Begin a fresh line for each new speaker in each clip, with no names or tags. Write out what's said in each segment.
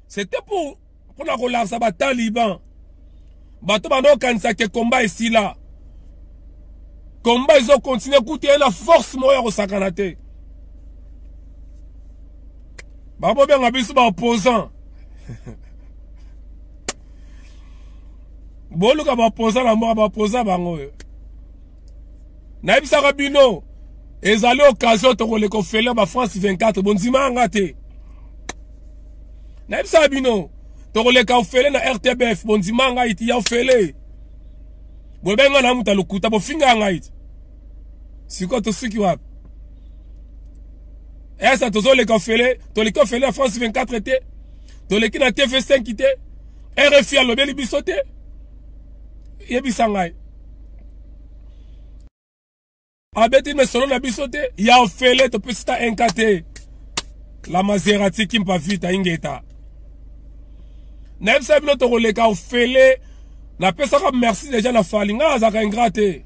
C'était pour la relance à Taliban. Bato bando kanisa que combat ici là. Combat ils ont continué à écouter la force moya au sakanate. Babo bien abisu ba opposant. Boluka ba opposant la mort ba opposant bango. Na ibisa rabino. Ezali occasion to le kofele ba France 24 bonzima ngate. Na ibisa rabino. To le kofele na RTBF bonzima ngati ya ofele. Bobenga na muta lukuta bo finga ngait. Siko to suki wap. Esa to le kofele, to le kofele à France 24 était. To le ki na TV5 ité. RFI a lobeli bisote. Yebisa ngai. Abeti me solo na bisote, ya ofele to pesita enkate. La Maserati qui mpa vita ingeta. Na ebisa bino to le ka ofele. Na pesa ka merci déjà na fali nga azaka ingrate.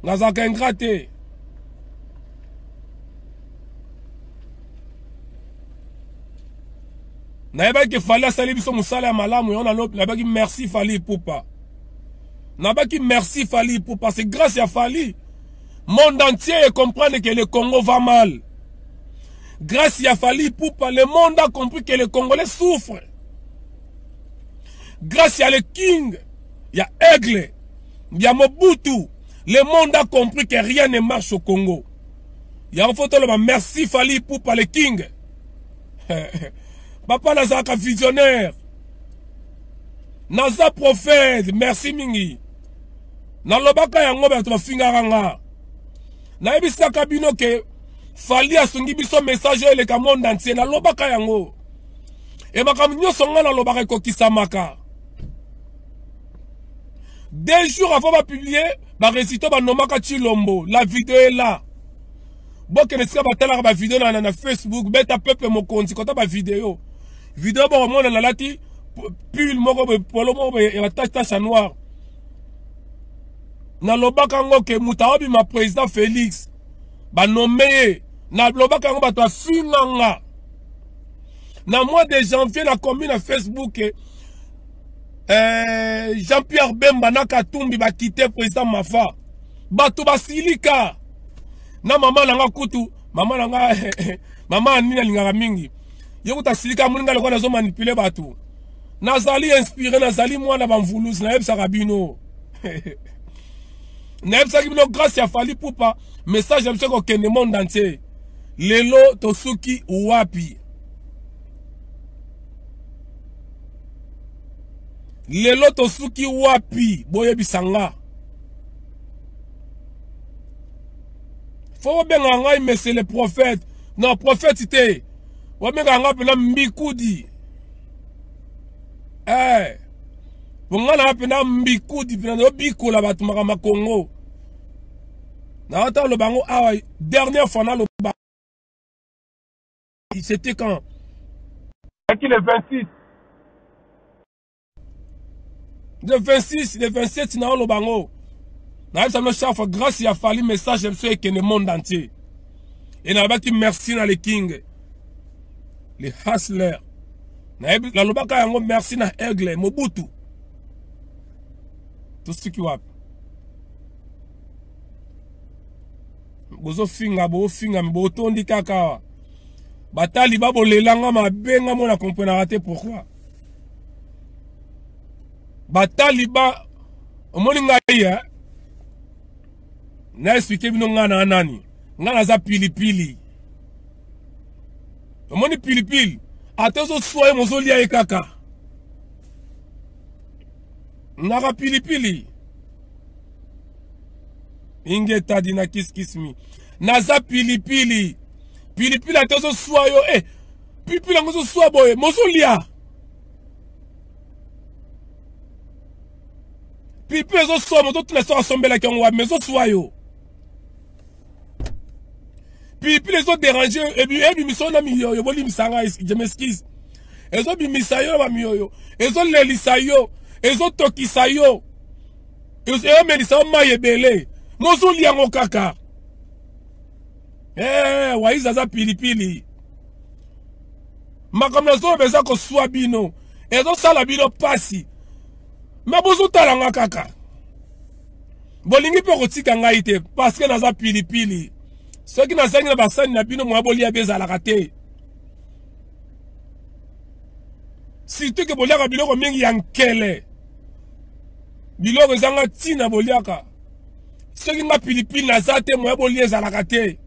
Ngazaka ingrate. Na yeba ki fali asali biso musala ya malamu yon alo na baki merci fali poupa. Na baki merci fali poupa, c'est grâce à Fali. Monde entier comprend que le Congo va mal. Grâce à Fali poupa, le monde a compris que les Congolais souffrent. Grâce à le King, il y a Aigle, il y a Mobutu, le monde a compris que rien ne marche au Congo. Il y a un photo là, merci Fali poupa le King. Papa Nazaka visionnaire. Naza prophète, merci Mingi. Nalobaka yango bato bafingaranga. Na ebisaka bino ke Fali asungi biso message le ka monde entier nalobaka yango. E makambo nyonso nga nalobaka ekokisamaka. 2 jours avant de publier, ba récito ba nomaka Chilombo, la vidéo est là. Bon que nesika batala ba vidéo na Facebook, beta peuple mokonzi kota ba vidéo. Vidéo ba mona na lati pull moko be polo moko be ya tache noire. Na lobaka ngo ke mutaobi ma président Félix ba nommé na lobaka ngo ba to finanga. Na mois de janvier na commune na Facebook Jean-Pierre Bemba na Katumbi ba quitter président Mafa. Bato basilika. Na mama nanga kutu, mama nanga mama anina lingaka mingi. Yokuta silika muninga lokona zo manipuler bato. Nazali inspiré, nazali mwana bamvuluzi na yebisa rabino. Na yebisa kibino grâce ya Fali poupa, message ya mseko kende monde entier. Lelo tosuki wapi. Lelo tosuki wapi boye bisanga. Faut bien ngai mais c'est le prophète. Non prophète ité. Wa menga nga pena mbikudi. Bonga na pena mbikudi pena no biko la batu makama Congo. Na ata lo bango awa dernière fois na lo ba. C'était quand? Qui le 26. Le 26, le 27 na lo bango. Na ça me chauffe grâce à Fali message je sais que le monde entier. Et na baki merci na le King. Les hustlers. La lobaka yango merci na Aigle, Mobutu. Tout ce qui wap. Bozo finga, bo finga, bo tondi kaka. Batali babo lelanga ma benga mona comprendre raté pourquoi. Batali ba omolinga ya. Na expliquer bino ngana nani. Ngana za pilipili. Omoni pilipili. Atezo soye mozo lia ekaka. Naka pilipili. Ingeta dina kiskismi. Naza pilipili. Pilipili atezo soyo. Pilipili angozo soya boye. Mozo lia. Pilipili ezo soya mozo tuna soya sombela kiongwa. Mezo soyo. Puis les autres dérangés, et puis ils sont dans milieu, je m'excuse. Ils ont mis misayo dans milieu, ils ont les lisayo, ils ont tokisayo, ils ont mis ça maille belé. mozoli yango kaka. Waiza za pilipili. Makamna zo beza ko swabino. Ezo sala bino pasi. Ma bozo talanga kaka. Bolingi pe kotika ngai te parce que naza pilipili. Ceux qui n'enseignent na basani na bino mwa boli abeza la kate. Surtout que boliaka biloko mingi ya nkele. Biloko zanga tina boliaka. Ceux qui nga pilipili naza te mwa boli ezala kate.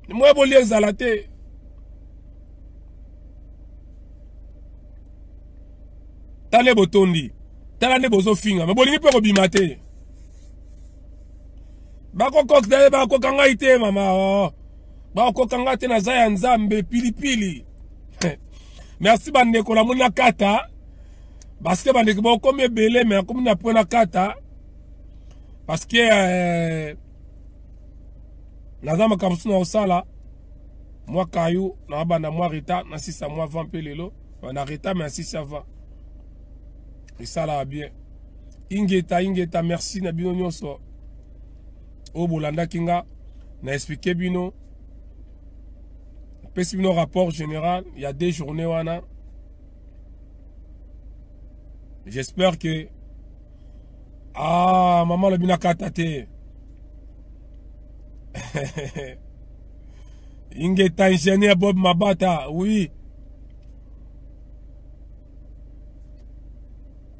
Mwa boli ezala te. Tale botondi. Tala ne bozo finga. Mais bolingi pe ko bimate. Bako cocktail bako kanga ite mama. Bako kanga te na zaya nzambe pilipili. Merci bandeko la mona kata. Parce que bandeko ba comme belé mais comme na pona kata. Parce que nazama kamsuna osala. Moi kayu na banda moi reta na 6 mois 20 pelelo. Na reta mais 6 avant. Et ça là bien. Ingeta, merci na bino nyonso. O bolanda kinga na expliquer bino. Pesi bino rapport général, il y a 2 journées wana. J'espère que maman le bina katate. Ingeta ingénieur Bob Mabata, oui.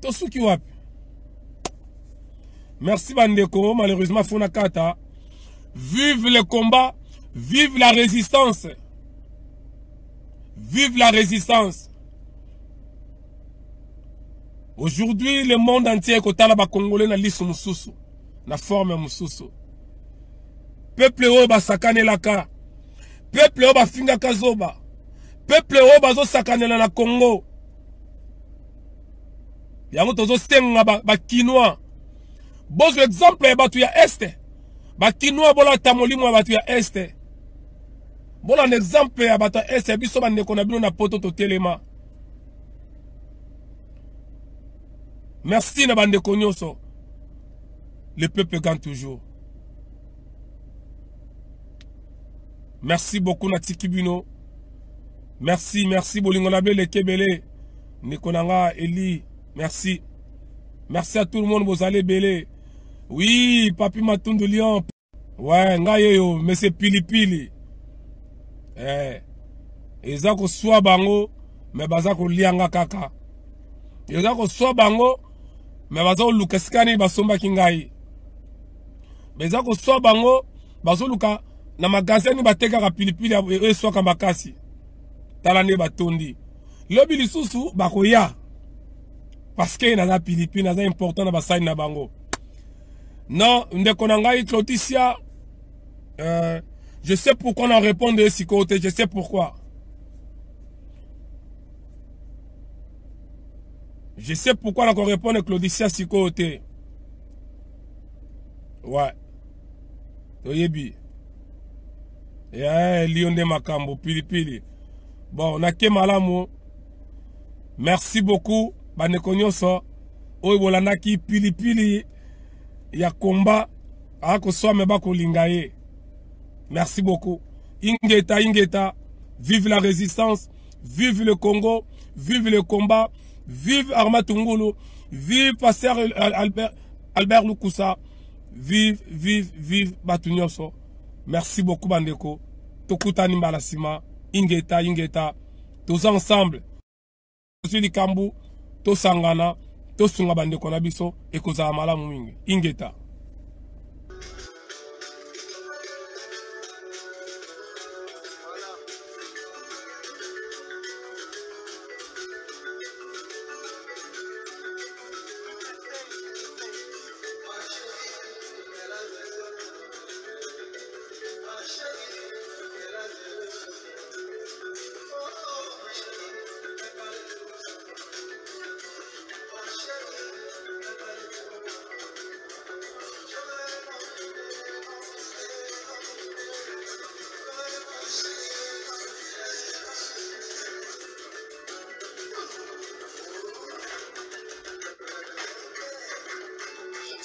Tosuki wapi. Merci bandeko, malheureusement Fona Kata. Vive le combat, vive la résistance. Vive la résistance. Aujourd'hui, le monde entier est kotala ba Congolais na lisu mususu, na forme mususu. Peuple o ba sakane laka. Peuple o ba finga kazoba. Peuple o ba zo sakane na Congo. Yango tozo senga ba Kinois. Bon exemple batu ya este. Ba Kinois bola tamoli mwa batu ya este. Bon un exemple ya batu ya este biso bande kona bino na poto to telema. Merci na bande konyoso. Le peuple gagne toujours. Merci beaucoup na tikibino. Merci bolingona bele kebele. Nikonanga Eli. Merci. Merci à tout le monde, vous allez belé. Oui, Papi Matundu Lyon. Ouais, ngayo, mais c'est pilipili. Ezako swa bango, mais bazako lianga kaka. Ezako swa bango, mais bazako lukaskani basomba kingai. Bezako swa bango, bazo luka na magazini bateka ka pilipili e swa kambakasi. Talane batondi. Lobi lisusu bakoya. Parce que naza pilipili naza important na basai na bango. Non, ndeko nangai Cloticia, je sais pourquoi on en répond de ce côté, je sais pourquoi. Je sais pourquoi on répond de Cloticia ce côté. Ouais. Toyebi. Lion de Makambo, pilipili. Bon, on a que malamu. Merci beaucoup. Bandeko nyonso. Oyo bolandaki pilipili. Ya combat. Ako soa bako lingaye. Merci beaucoup. Ingeta. Vive la résistance. Vive le Congo. Vive le combat. Vive Arma Tungulu. Vive Pasteur Albert Lukusa. Vive Batunyoso. Merci beaucoup bandeko. Tokutani Malasima. Ingeta. Tous ensemble. Tous Kambu. Tous Sangana. Tous Sunga bandeko na biso. Ekozala malamu mingi. Ingeta.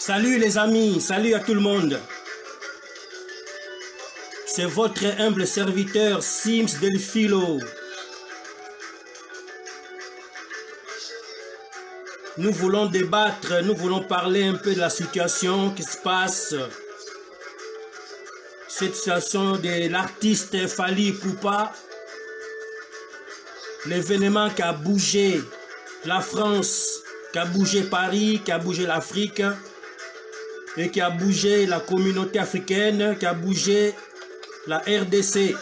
Salut les amis, salut à tout le monde. C'est votre humble serviteur Sims Delfilo. Nous voulons débattre, nous voulons parler un peu de la situation qui se passe. Cette situation de l'artiste Fally Ipupa. L'événement qui a bougé la France, qui a bougé Paris, qui a bougé l'Afrique et qui a bougé la communauté africaine, qui a bougé la RDC.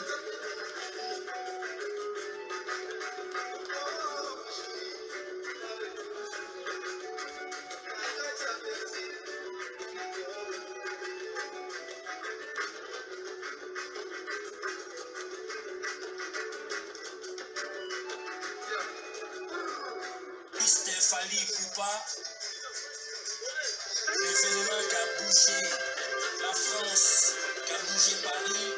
Fally Ipupa, l'événement qui a bougé la France, qui a bougé Paris.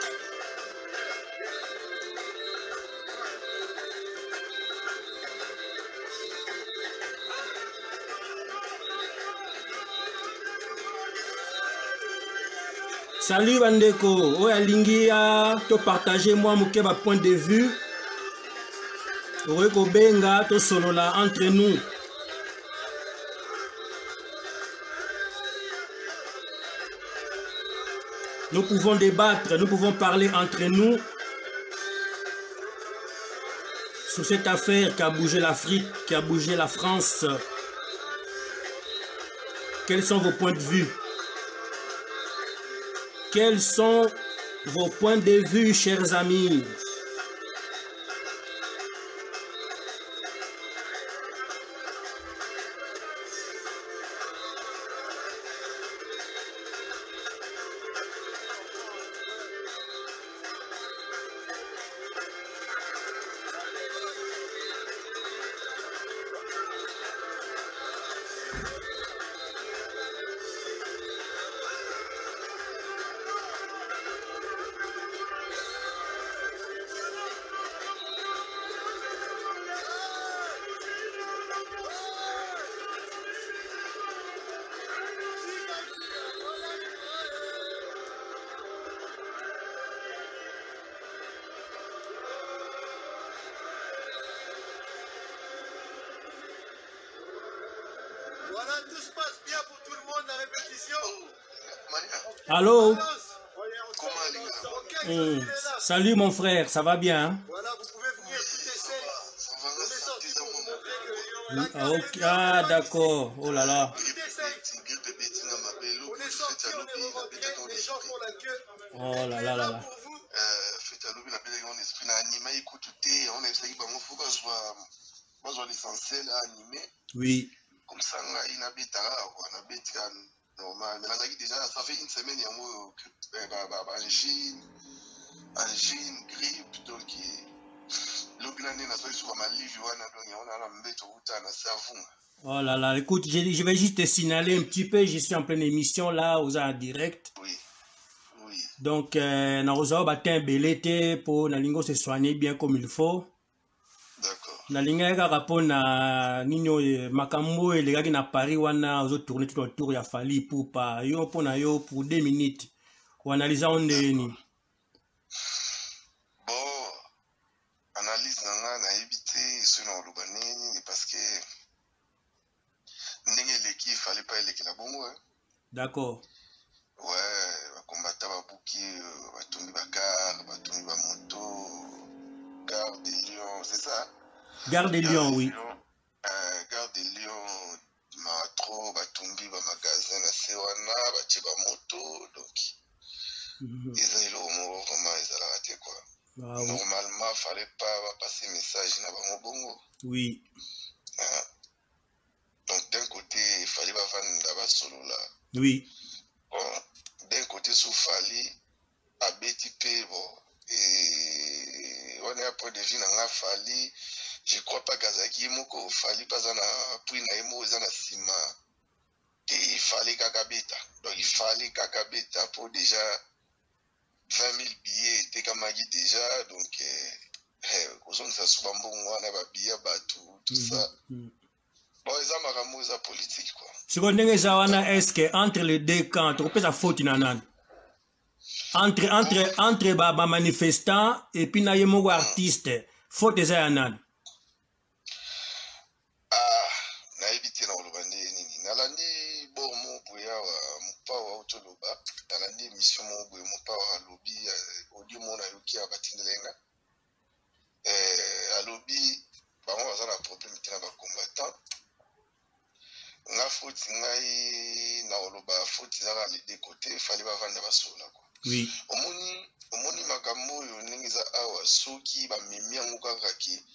Salut Bandeko, oya lingia, to partager moi moke ba point de vue. Oye benga to solola entre nous. Nous pouvons débattre, nous pouvons parler entre nous sur cette affaire qui a bougé l'Afrique, qui a bougé la France. Quels sont vos points de vue? Quels sont vos points de vue, chers amis?
Voilà, tout se passe bien pour tout le monde, la répétition.
Allô?
Okay,
salut mon frère, ça va bien? Hein?
Voilà, vous pouvez venir, tout est safe. On est sorti pour vous montrer que...
Ok, ah d'accord, oh là là.
Tout est safe. On est sorti, on est rentré, les gens font la queue.
Oh là là là là.
Pour vous.
Oui.
Comme ça, il habite normal. Mais déjà, ça fait une semaine, il y a angine, grippe, donc
oh là là, écoute, je vais juste te signaler un petit peu, je suis en pleine émission là, aux en direct.
Oui. Oui.
Donc, Narozo Batin Belete pour Nalingo se soigner bien comme il faut.
D'accord.
Nalinga rapport na Nino Makambo et les gars qui na Paris, wana aux autres tourner tout autour, il a fallu pour pas, yo pour na yo pour 2 minutes. Ou analyser on est
bon, analyse na éviter ce non lubanini parce que il fallait pas aller la bongo.
D'accord.
Ouais, combattre babuki, batumbi bakar, batumbi ba moto, Gare des Lions, c'est ça?
Gare des Lions, oui.
Gare des Lions, matro, batumbi ba magasin na sewana, bache ba moto, donc ils ont le vraiment ils ont raté quoi.
Ah, oui.
Normalement, il fallait pas passer message na ba bongo.
Oui.
Donc d'un côté, il fallait pas vendre la solo là.
Oui.
Bon, d'un côté, sous Fally, à BTP, bon, et on est à point de vue dans la Fally. Je crois pas qu'Azaki Moko Fally pas en puis na emo na sima. Et il fallait Kakabeta. Donc il fallait Kakabeta pour déjà 20 000 billets. T'es comme déjà, donc aux gens ça souvent bon, on a billets tout ça. Bon, ils ont makambo, ils ont politique, quoi.
Si on est-ce que entre les deux camps, tu peux faute nanan. Entre ba manifestants et puis na yemo artiste, faute des nanan.
Ah, na évité na olobande nini. Nalandi bormo boya mupa wa otoloba. Nalandi mission mo boya mupa wa lobby audio mo na yoki abatindelenga. A lobby ba mo bazana problème tina ba combattant. Nga faute ngai na oloba faute zaka les deux côtés, fallait ba vendre ba sola quoi.
Oui.
Omoni makambo yo ningi za awa soki ba mimi yango kaka ki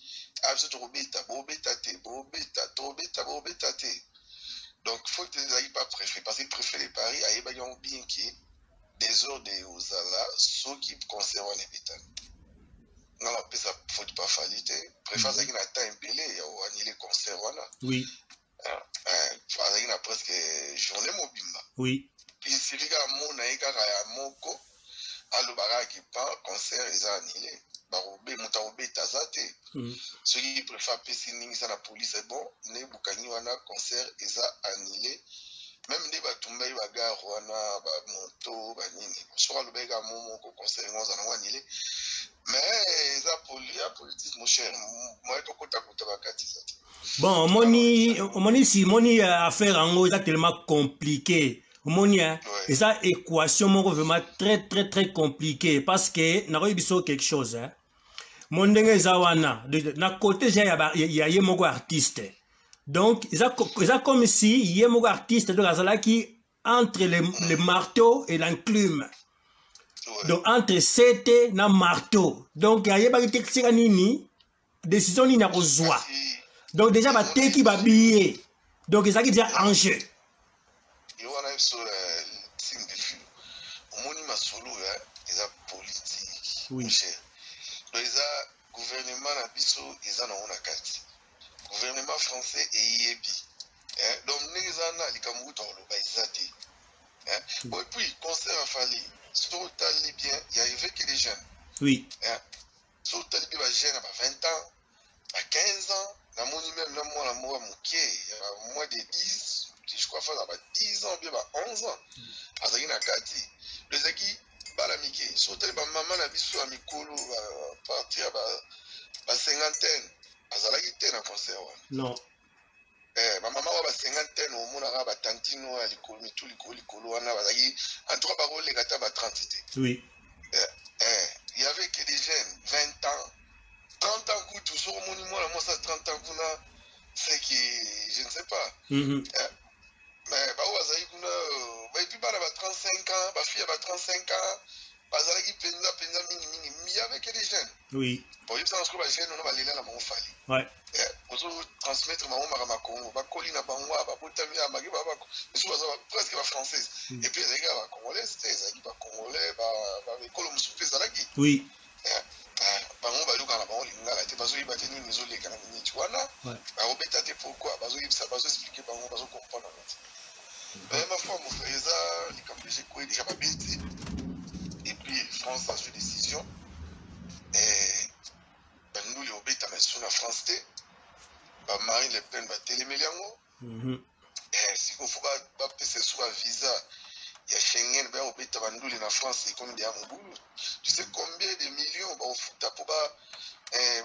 abso to beta te. Donc faut que les aille pas préféré parce que préférer Paris aille ba yon bien qui des ordres de ozala soki conserver les bétan. Non la pesa faut pas faliter. Préfère ça qui na temps belé ya wani les conserver.
Oui.
Parce qu'il a presque journée mobile.
Oui.
Puis si les gars mon aïka kaya moko alo baraki pa concert ils ont annulé. Barobe mutarobe tazate. Ceux qui préfèrent passer ningi ça la police c'est bon. Ne bukani wana concert ils ont annulé. Même des batumba ils bagarre wana ba moto ba nini. Soit le bega momo ko concert ils ont annulé. Mais ils ont politique mon cher. Moi to kota bakati ça.
Bon, si moni affaire en est tellement compliqué. Moni et ça équation vraiment très compliquée parce que n'a pas besoin quelque chose hein. Mon ndenge zawana na côté j'ai y a yemoko artiste. Donc ça comme si yemoko artiste de la qui entre le marteau et l'enclume. Donc entre CT na marteau. Donc y a yeba qui nini décision ni na reçoit. Donc déjà ba teki ba billet. Donc ça qui déjà en jeu.
Il y a sur signe de fil. Au moni masolo ya eza politique.
Oui.
Donc eza gouvernement na biso eza na ona kati. Gouvernement français et yebi. Donc neza na likambu to lo ba izate. Et puis concert a fallu. Total libyen, il y avait que les jeunes.
Oui.
Total libyen ba jeune à 20 ans, à 15 ans. Na moni même là moi la moi mouké moins de 10 je crois faire 10 ans bien 11 ans azaki na kati les aki bala mike sauter ba maman na biso a mikolo partir ba cinquantaine azalaki te na concert
non
ba maman ba cinquantaine au mona ba tantino a likolo mitu likolo wana bazaki en tout cas ba role kata ba 30 te
oui
il y avait que des jeunes 20 ans 30 ans, tout sur mon numéro, moi ça 30 ans, c'est que je ne sais pas. Mais bah ouais, ça y est, puis bah 35 ans, bah fille a 35 ans, bah ça y est, penda mini, mais il y avait que des jeunes.
Oui.
Bon, il y a ça, on jeunes, on va aller là, on va aller.
Ouais.
On va transmettre ma maman à Congo, bah coller na bangwa, bah botamia, bah presque pas française. Et puis les gars, bah congolais, c'était ça qui bah congolais, bah école on souffle ça là qui.
Oui.
Bango baluka na bango lingala te bazo yeba te nini ezoleka na minute wana baobeta te pourquoi bazo yebisa bazo expliquer bango bazo comprendre mais ma foi mon frère eza likambo j'ai quoi déjà babeti et puis France a fait décision banduli obeta mais sur la France te ba Marine Le Pen ba telemeli yango siko faut ba pese soit visa il y a Schengen, ben au bêta banduli na France et comme des amboulou. Tu sais combien de millions bah au foot pour bah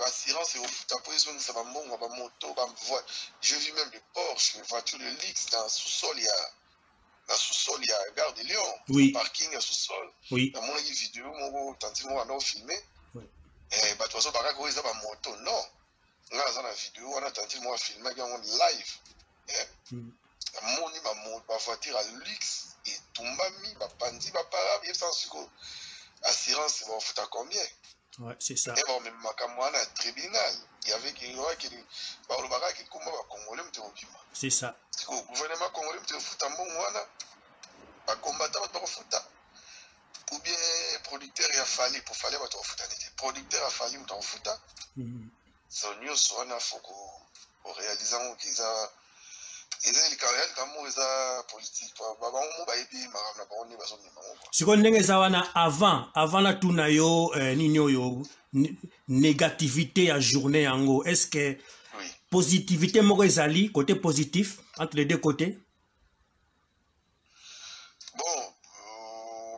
assurance et au foot pour ils ont ça va bon va moto va voir. Je vis même des Porsche, une voiture de luxe dans sous-sol il y a gare de Lyon,
oui.
Parking à sous-sol.
Oui.
Dans mon vidéo mon tantimo on a filmé. Bah toi ça bah quoi ils ont moto non. On a la vidéo on a tantimo à filmer on live. Mon ma voiture à luxe et tombami ba pandi ba para bien sans siko assurance va foutre combien
ouais c'est ça
et bon même makamwana tribunal il y avait qui ba le baraki comment ba congolais mtobima
c'est ça
siko gouvernement congolais mtofuta mbongo wana ba combattant ba fouta ou bien producteur il a fallu pour fallait ba tofuta nete producteur a fallu mtofuta so nyo so na foko au réalisant qu'ils a
siko ndenge eza wana avant na tuna yo nini oyo négativité ya journée yango est-ce que positivité moko ezali côté positif entre les deux côtés.
Bon,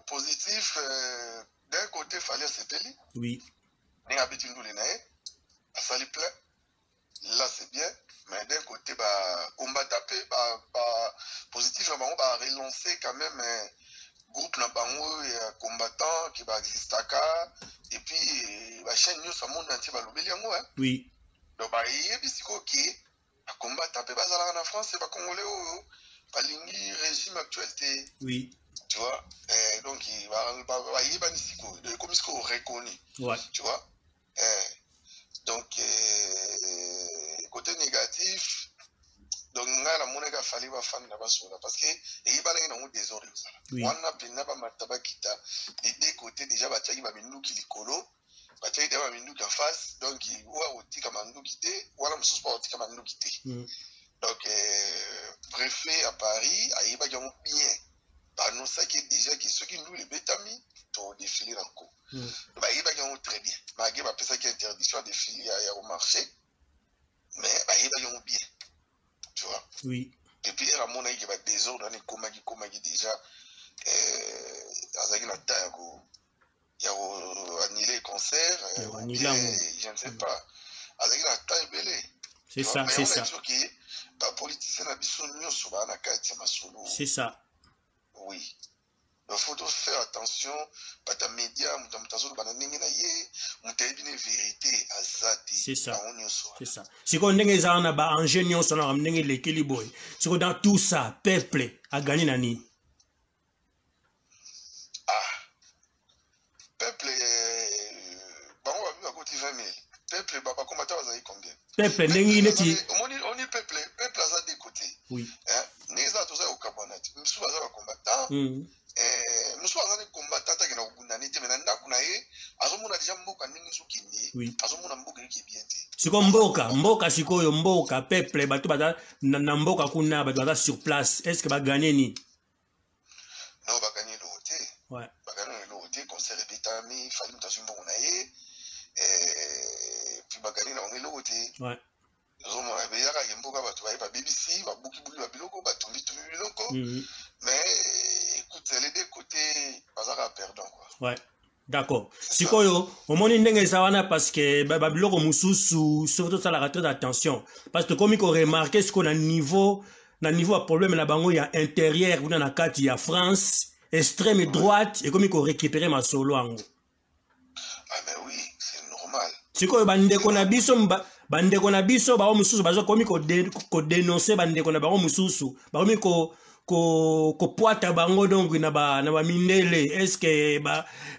positif, d'un côté, fallait s'épeler.
Oui.
N'a habité nous les naïs, à sali plein. Là, c'est bien. Mais d'un côté, combat tapé, positif, on va relancer quand même groupe na bango et combattants qui va exister et puis la chaîne news au monde entier va l'oublier yango hein.
Oui.
Donc il y a bisiko qui a combat tapé bazala en France et ba congolais ba lingi régime actualité.
Oui.
Tu vois, donc il va y ba nisiko comme ce qu'on reconnu.
Ouais.
Tu vois. Donc côté négatif. Donc, nga la monnaie fallait va fan là-bas parce que il va y avoir des ordres. On a bien pas mataba kita des deux côtés déjà bataki ba mindu ki likolo bataki déjà ba mindu en face donc il va oti comme mindu kité wala mususu pas oti comme mindu kité. Donc préfet à Paris a iba bien bah nous ça qui déjà qui ceux qui nous les bétami to défiler encore. Bah il va bien très bien. Bah il va penser qu'il y a interdiction de défiler au marché mais bah il va bien bien. Tu vois.
Oui.
Et puis, la monnaie qui va désordre, on est déjà, il y a annulé le concert, je ne sais pas,
c'est ça, c'est ça. C'est ça.
Oui. Il faut faire attention, pas ta média,
c'est ça. C'est ça. Si on est en ingénieur, on a amené l'équilibre. Si dans tout ça, peuple a gagné nani.
Ah. Peuple, on va à côté 20 000. Peuple, comment tu vas combien? Peuple, on est peuple a des côtés.
Oui.
N'est-ce pas tout ça au Cabonat? Nous sommes combattants. Musu azali combattant qui na bundanité mais nanda kunaye azomuna déjà mboka ningi sukindi
oui
azomuna mboka qui bien te
siko mboka sikoyo mboka peuple bato bata na mboka kuna bato bata sur place est-ce que ba gagner ni
non ba gagner l'auté
ouais
ba gagner l'auté concert bitami fali mutazimbo kunaye puis ba gagner na l'auté ouais azomuna beyaka yemboka bato ba BBC ba buki ba biloko ba tumbi biloko mais écoute les deux côtés bazaka perdant quoi.
Ouais. D'accord. Sikoyo, au moins ndenge zawana parce que babiloko mususu surtout ça la très d'attention parce que comme il faut remarquer ce qu'on a niveau à problème na bango ya intérieur ou na kati ya France extrême droite et comme il faut récupérer ma solo ango.
Ah mais oui, c'est normal.
Sikoyo bandeko na biso ba mususu bazo comme il faut dénoncer bandeko na bango mususu ba comme ko poata bango donc na ba mindele est-ce que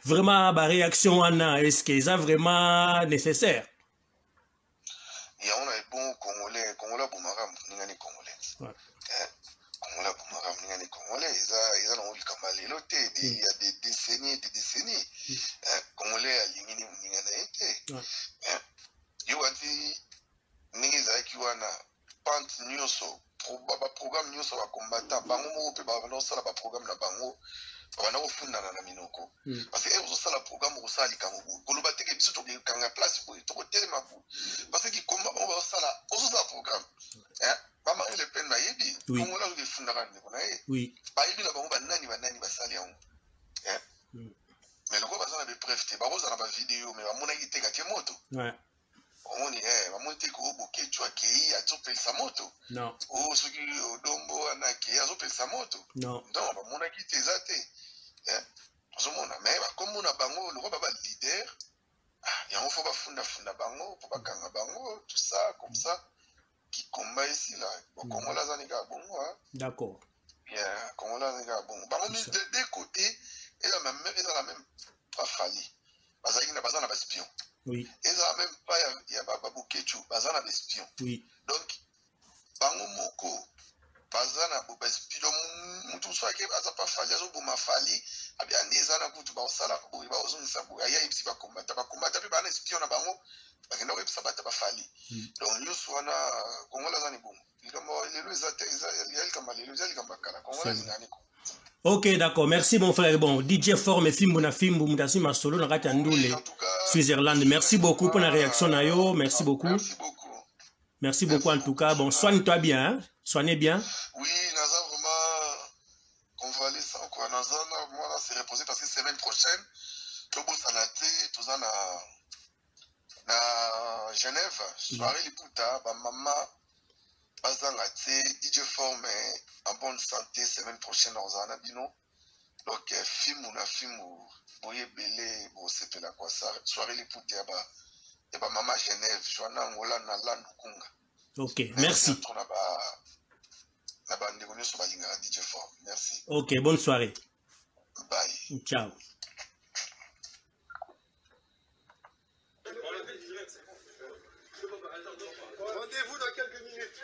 vraiment ba réaction ana est-ce que ça vraiment nécessaire
il y a un bon congolais pour maram ngani congolais congolais pour maram ngani congolais ils ont eu comme l'éloté il y a des décennies congolais alingini ngana été yo ati ningi za kiwana pant nyoso programme nyonso ba combattant bango moko pe ba sala ba programme na bango ba funda na minoko parce que ils sala programme ko sala likango koloba teke biso to kanga place ko to telema ko parce que combat ba sala sala programme ba ma le peine na yebi ko la le funda ka ndeko na ye
oui
ba yebi na bango ba nani ba sala yango mais le ko ba sala be preuve te ba ko sala ba vidéo mais ba mona ki te ka moto
ouais
on est va monter ko boké tu as qui a topé sa moto
non
oh ce qui dombo anaki a topé sa moto
non
non va mon aki tezate zo mona mais comme on a bango le roi ba leader il y a un faut ba funda bango pour ba kanga bango tout ça comme ça qui combat ici là comme la zanika bon
d'accord
bien comme la zanika bon bango de deux côtés et la même pas fali bazaki na bazana ba espion.
Oui.
Et ça même pas il y a Babou Ketchou, bazana espion.
Oui.
Donc bango moko bazana bo espion mutu so ke baza pas fali azo bo mafali abi anezana kutu ba osala bo ba ozungisa bo aya ipsi ba combattre pe ba espion na bango ba kenda ko ipsa ba fali. Donc yo swana kongola zani bo. Il le zate il kama le zali kama kana kongola zani ko.
Ok, d'accord. Merci, mon frère. Bon, DJ Forme, Fimbo na Fimbo, Mudasi Masolo, Nakati Andoule, Switzerland. Merci beaucoup pour la réaction, Nayo. Merci beaucoup.
Merci beaucoup.
Merci beaucoup en tout cas. Bon, soigne-toi bien. Hein? Soignez bien.
Oui, Naza vraiment convalescent quoi. Naza, moi là, c'est reposé parce que semaine prochaine, Tobo Sanate, tout ça na Genève, soirée Liputa, maman, bazanga DJ Forme en bonne santé, semaine prochaine, Ozana Bino. Donc, film ou na film ou boye belé, bo sepe la quoi, soirée Liputa, et maman Genève, Joana Angola, na Landukunga.
Ok, merci.
Merci.
Ok, bonne soirée.
Bye.
Ciao.
Rendez-vous dans quelques minutes.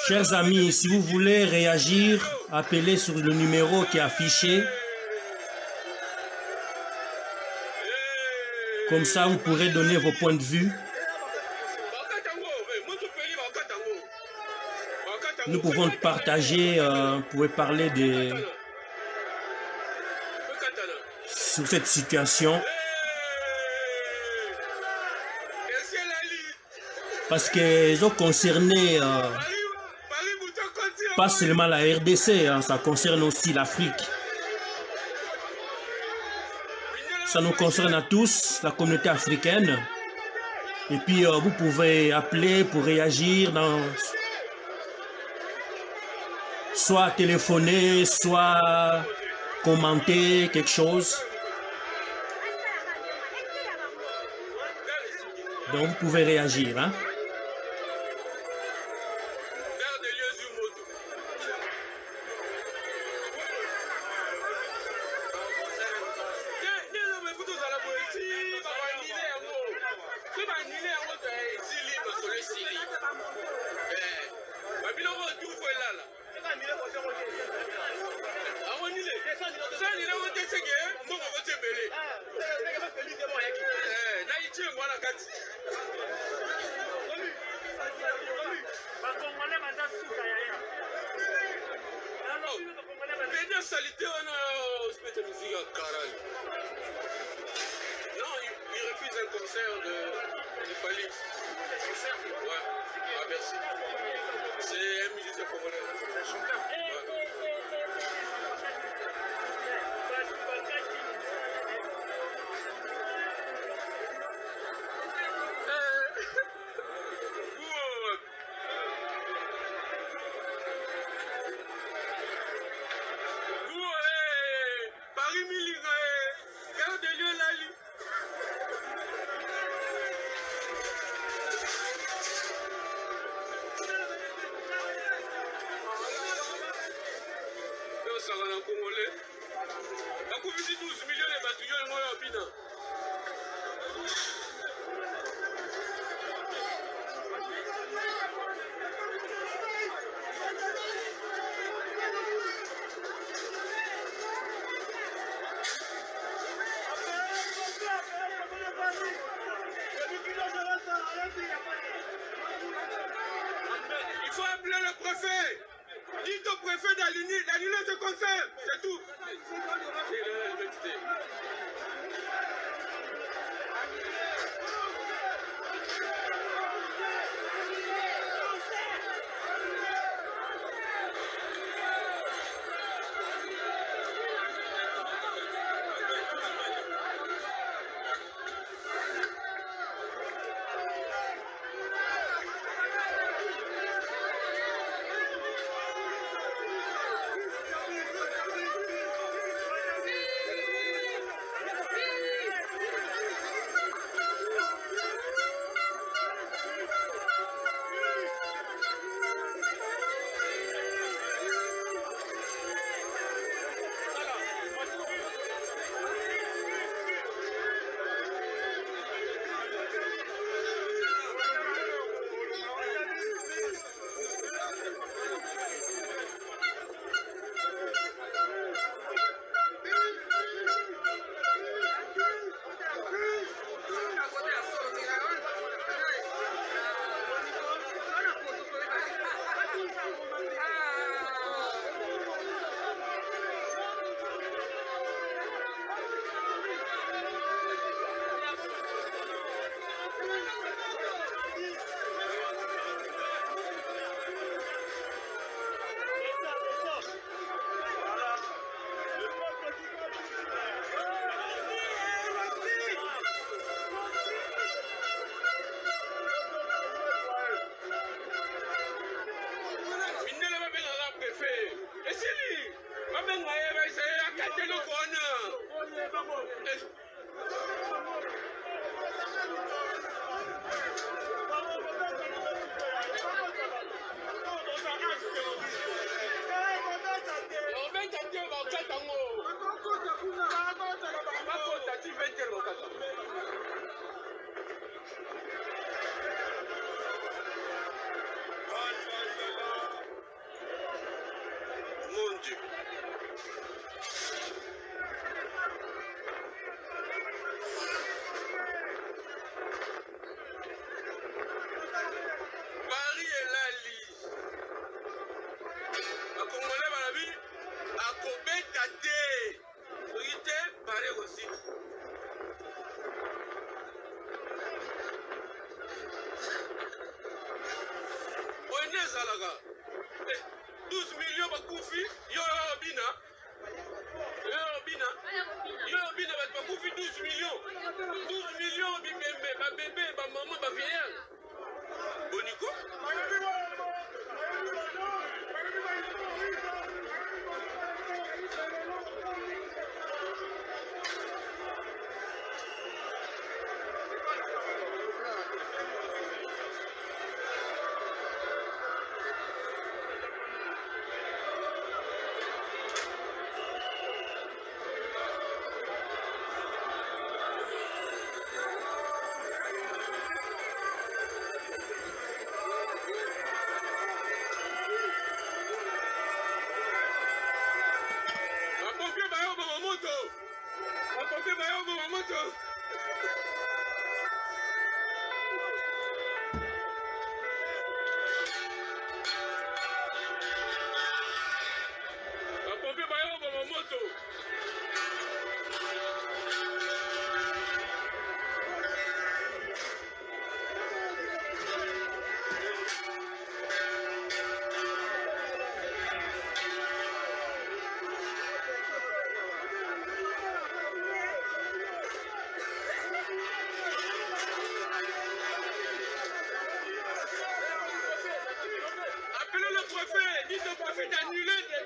Chers amis, si vous voulez réagir, appelez sur le numéro qui est affiché. Comme ça, vous pourrez donner vos points de vue. Nous pouvons partager, vous pouvez parler sur cette situation. Parce qu'ils ont concerné pas seulement la RDC, hein, ça concerne aussi l'Afrique. Ça nous concerne à tous, la communauté africaine. Et puis vous pouvez appeler pour réagir, soit téléphoner, soit commenter quelque chose. Donc vous pouvez réagir. Hein.
Il faut appeler le préfet. Dites au préfet d'annuler ce concert. C'est tout. Mon Dieu. Paris est là, li. A Congolais, Balabi, a Kobe Tate. Oui, Paris aussi. On est là, 12 millions de koufi, yo bina. Yo bina, va koufi 12 millions. 12 millions, ma bébé, ma maman, ma vieille. Bonico?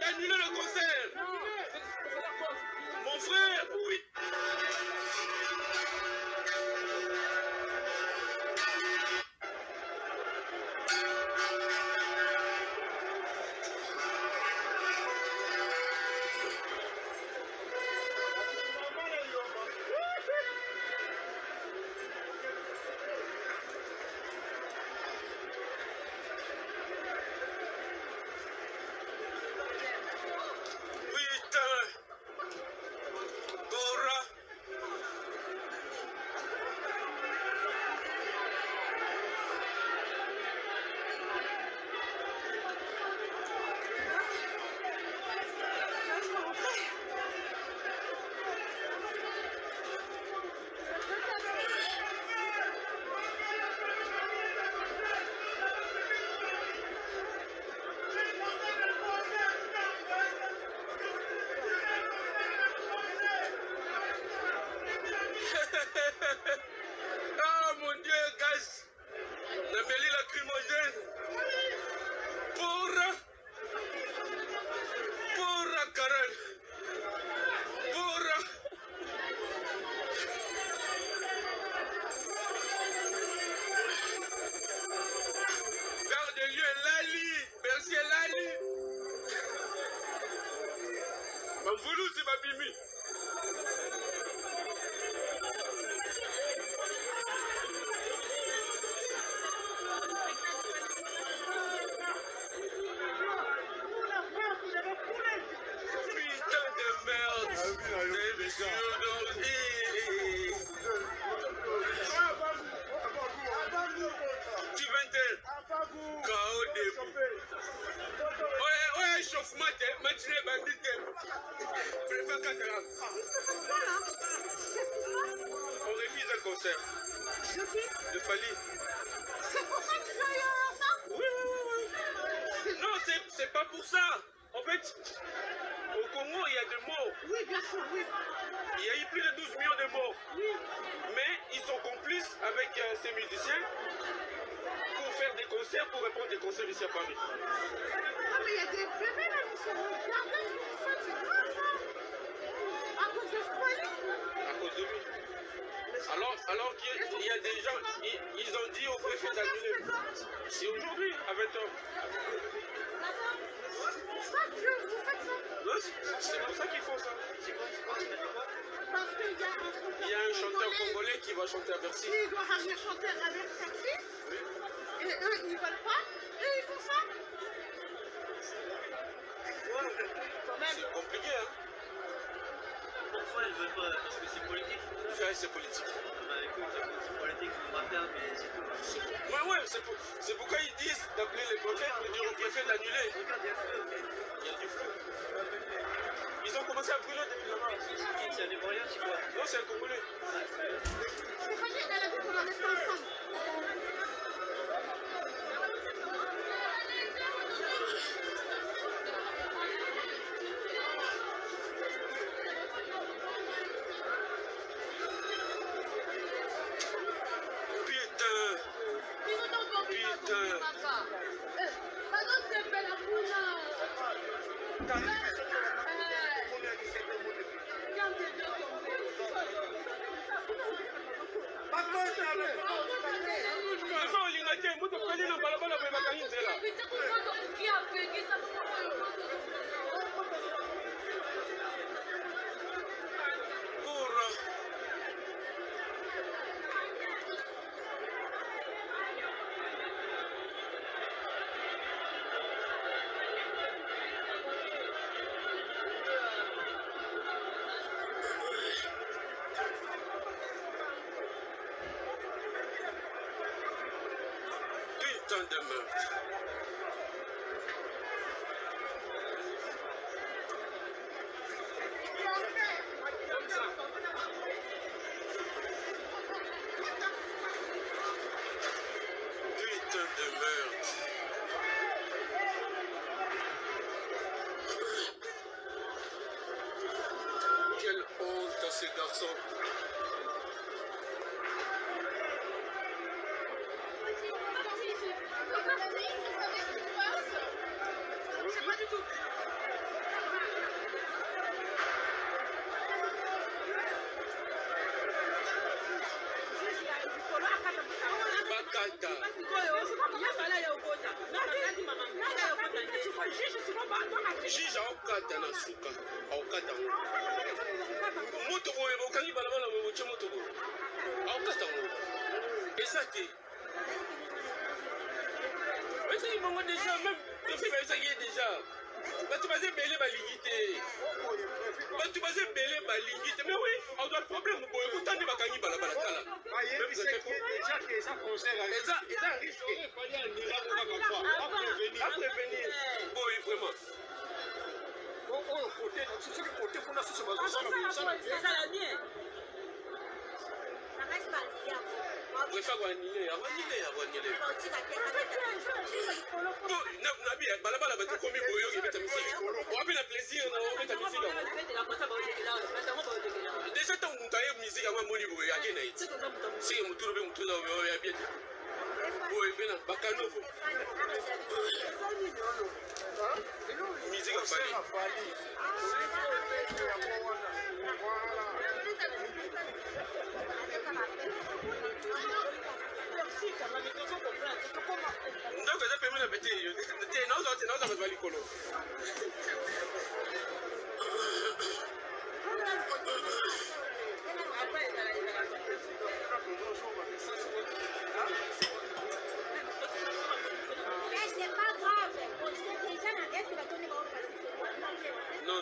D'annuler le concert. Mon frère, oui. Ah mon Dieu, gaz. La mêlée lacrymogène. Porra, Karen. Porra. Garde de lieu, Lali. Merci, Lali. Mamvoulou, c'est ma bimi. On révise un concert. De Fali.
C'est pour ça que tu veux ça?
Oui. Non, c'est pas pour ça. En fait, au Congo, il y a des morts.
Oui, bien sûr, oui.
Il y a eu plus de 12 millions de morts.
Oui.
Mais ils sont complices avec ces musiciens pour faire des concerts, pour répondre des concerts ici à Paris.
Ah, mais il y a des bébés là qui sont regardés, c'est grave, hein. À cause de
Alors qu'il y a des gens, ils ont dit au préfet d'annuler. C'est aujourd'hui, à 20h. C'est pour ça qu'ils font ça.
Parce qu'il
y a un chanteur congolais qui va chanter à Bercy.
Il doit ramener chanter à Bercy. Et eux, ils ne veulent pas. Et ils font ça.
C'est compliqué, hein.
Pourquoi ils ne veulent pas? Parce que c'est politique.
Ouais, c'est politique.
Bah écoute, c'est politique, on va faire, mais c'est tout.
Ouais, c'est pourquoi ils disent d'appeler les préfets pour dire au préfet d'annuler. Il y a du feu. Ils ont commencé à brûler depuis là-bas.
C'est un Ivoirien, c'est quoi?
Non, c'est un Congolais.
Stéphanie, elle a dit qu'on va rester ensemble.
De meurtre. Putain de meurtre. Quelle honte à ces garçons. Juge aokata na suka aokata moto boye bokangi balabala boye botie moto boye aokata ngo eza te ezali bongo déjà même efi baezaki ye déjà bato baza ebele balingi te bato baza ebele balingi te mais oui aozwa problème boye kotandi bakangi balabala tala eza risque à prévenir boye vraiment préfère wanile nabi balabala bato komi boyo ebeta misiki wapi na plaisir na obeta misiki déjà tant mutu aye misiki yango amoni boye ake na iti sike mutulu mpe mutulu oyo abie te boye mpe na bakanovo musique afali ndako eza pembe na pete te naoza bato balikolo non.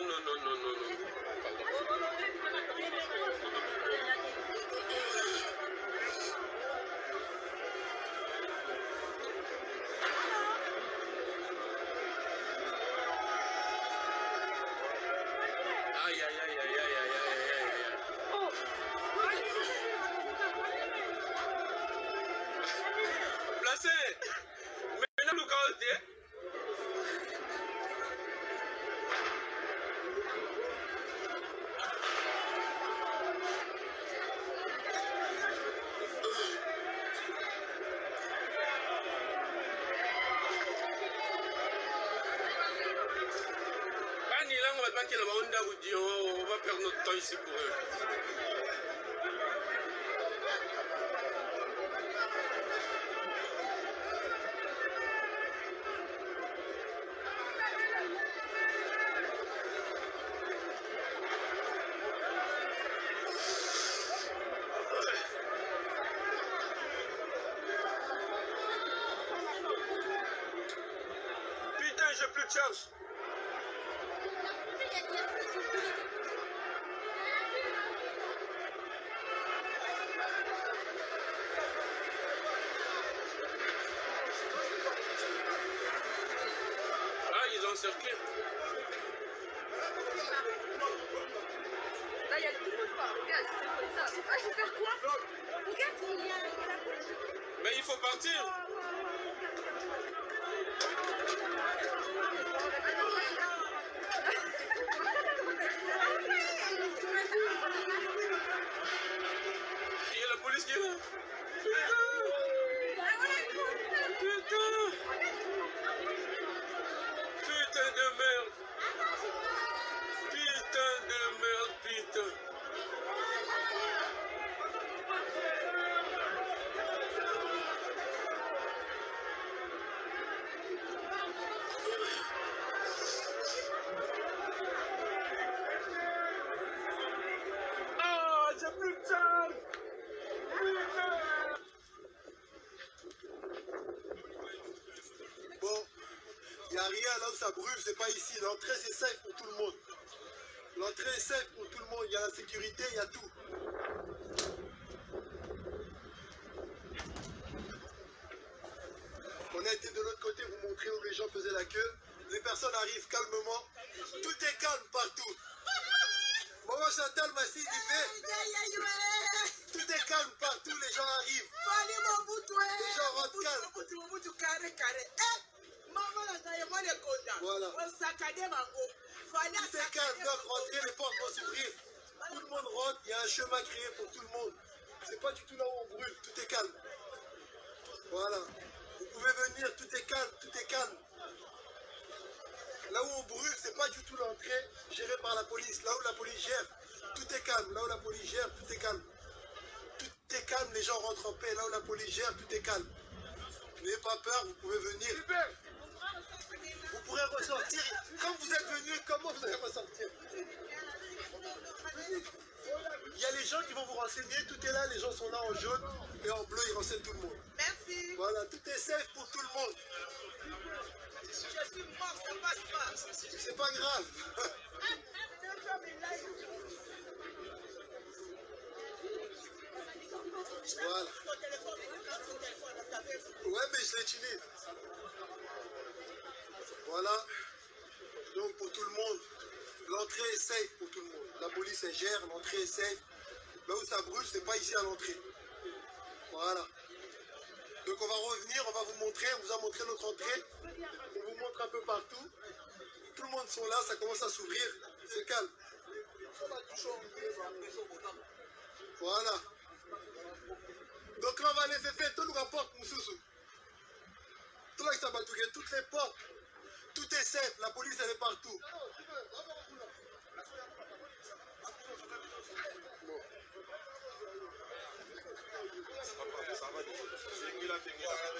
On va perdre notre temps ici pour eux. te cherche. Ah, ils ont encerclé.
Là, il y a tout le monde pas. Regarde, c'est comme ça. Ah, je vais faire quoi? Regarde, il y a la police.
Mais il faut partir. Il y a la police qui est là. Putain. Putain de merde. Putain de merde, putain. Ah, j'ai plus de temps.
Bon, il n'y a rien là où ça brûle, c'est pas ici. L'entrée c'est safe pour tout le monde. L'entrée est safe pour tout le monde. Il y a la sécurité, il y a tout. On a été de l'autre côté vous montrer où les gens faisaient la queue. Les personnes arrivent calmement. Tout est calme partout. Maman Chantal m'a dit, tout est calme partout, les gens arrivent. Les gens rentrent calmes. Voilà. Tout est calme, donc rentrez, les portes vont s'ouvrir. Tout le monde rentre, il y a un chemin créé pour tout le monde. C'est pas du tout là où on brûle, tout est calme. Voilà. Vous pouvez venir, tout est calme, tout est calme. Là où on brûle, c'est pas du tout l'entrée gérée par la police. Là où la police gère, tout est calme. Là où la police gère, tout est calme. Tout est calme, les gens rentrent en paix. Là où la police gère, tout est calme. N'ayez pas peur, vous pouvez venir. Vous pourrez ressortir. Comme vous êtes venu, comment vous allez ressortir? Il y a les gens qui vont vous renseigner. Tout est là, les gens sont là en jaune et en bleu, ils renseignent tout le monde.
Merci.
Voilà, tout est safe pour tout le monde.
Je suis mort, ça passe pas.
C'est pas grave. Voilà. Ouais, mais je l'utilise. Voilà. Donc pour tout le monde, l'entrée est safe pour tout le monde. La police elle gère, l'entrée est safe. Là où ça brûle, c'est pas ici à l'entrée. Voilà. Donc on va revenir, on va vous montrer, on vous a montré notre entrée. On vous montre un peu partout. Tout le monde sont là, ça commence à s'ouvrir. C'est calme. Voilà. Donc là on va aller faire tout le porte, Moussoussou. Tout là, ça va tout, toutes les portes. Tout est safe, la police elle est partout. Bon.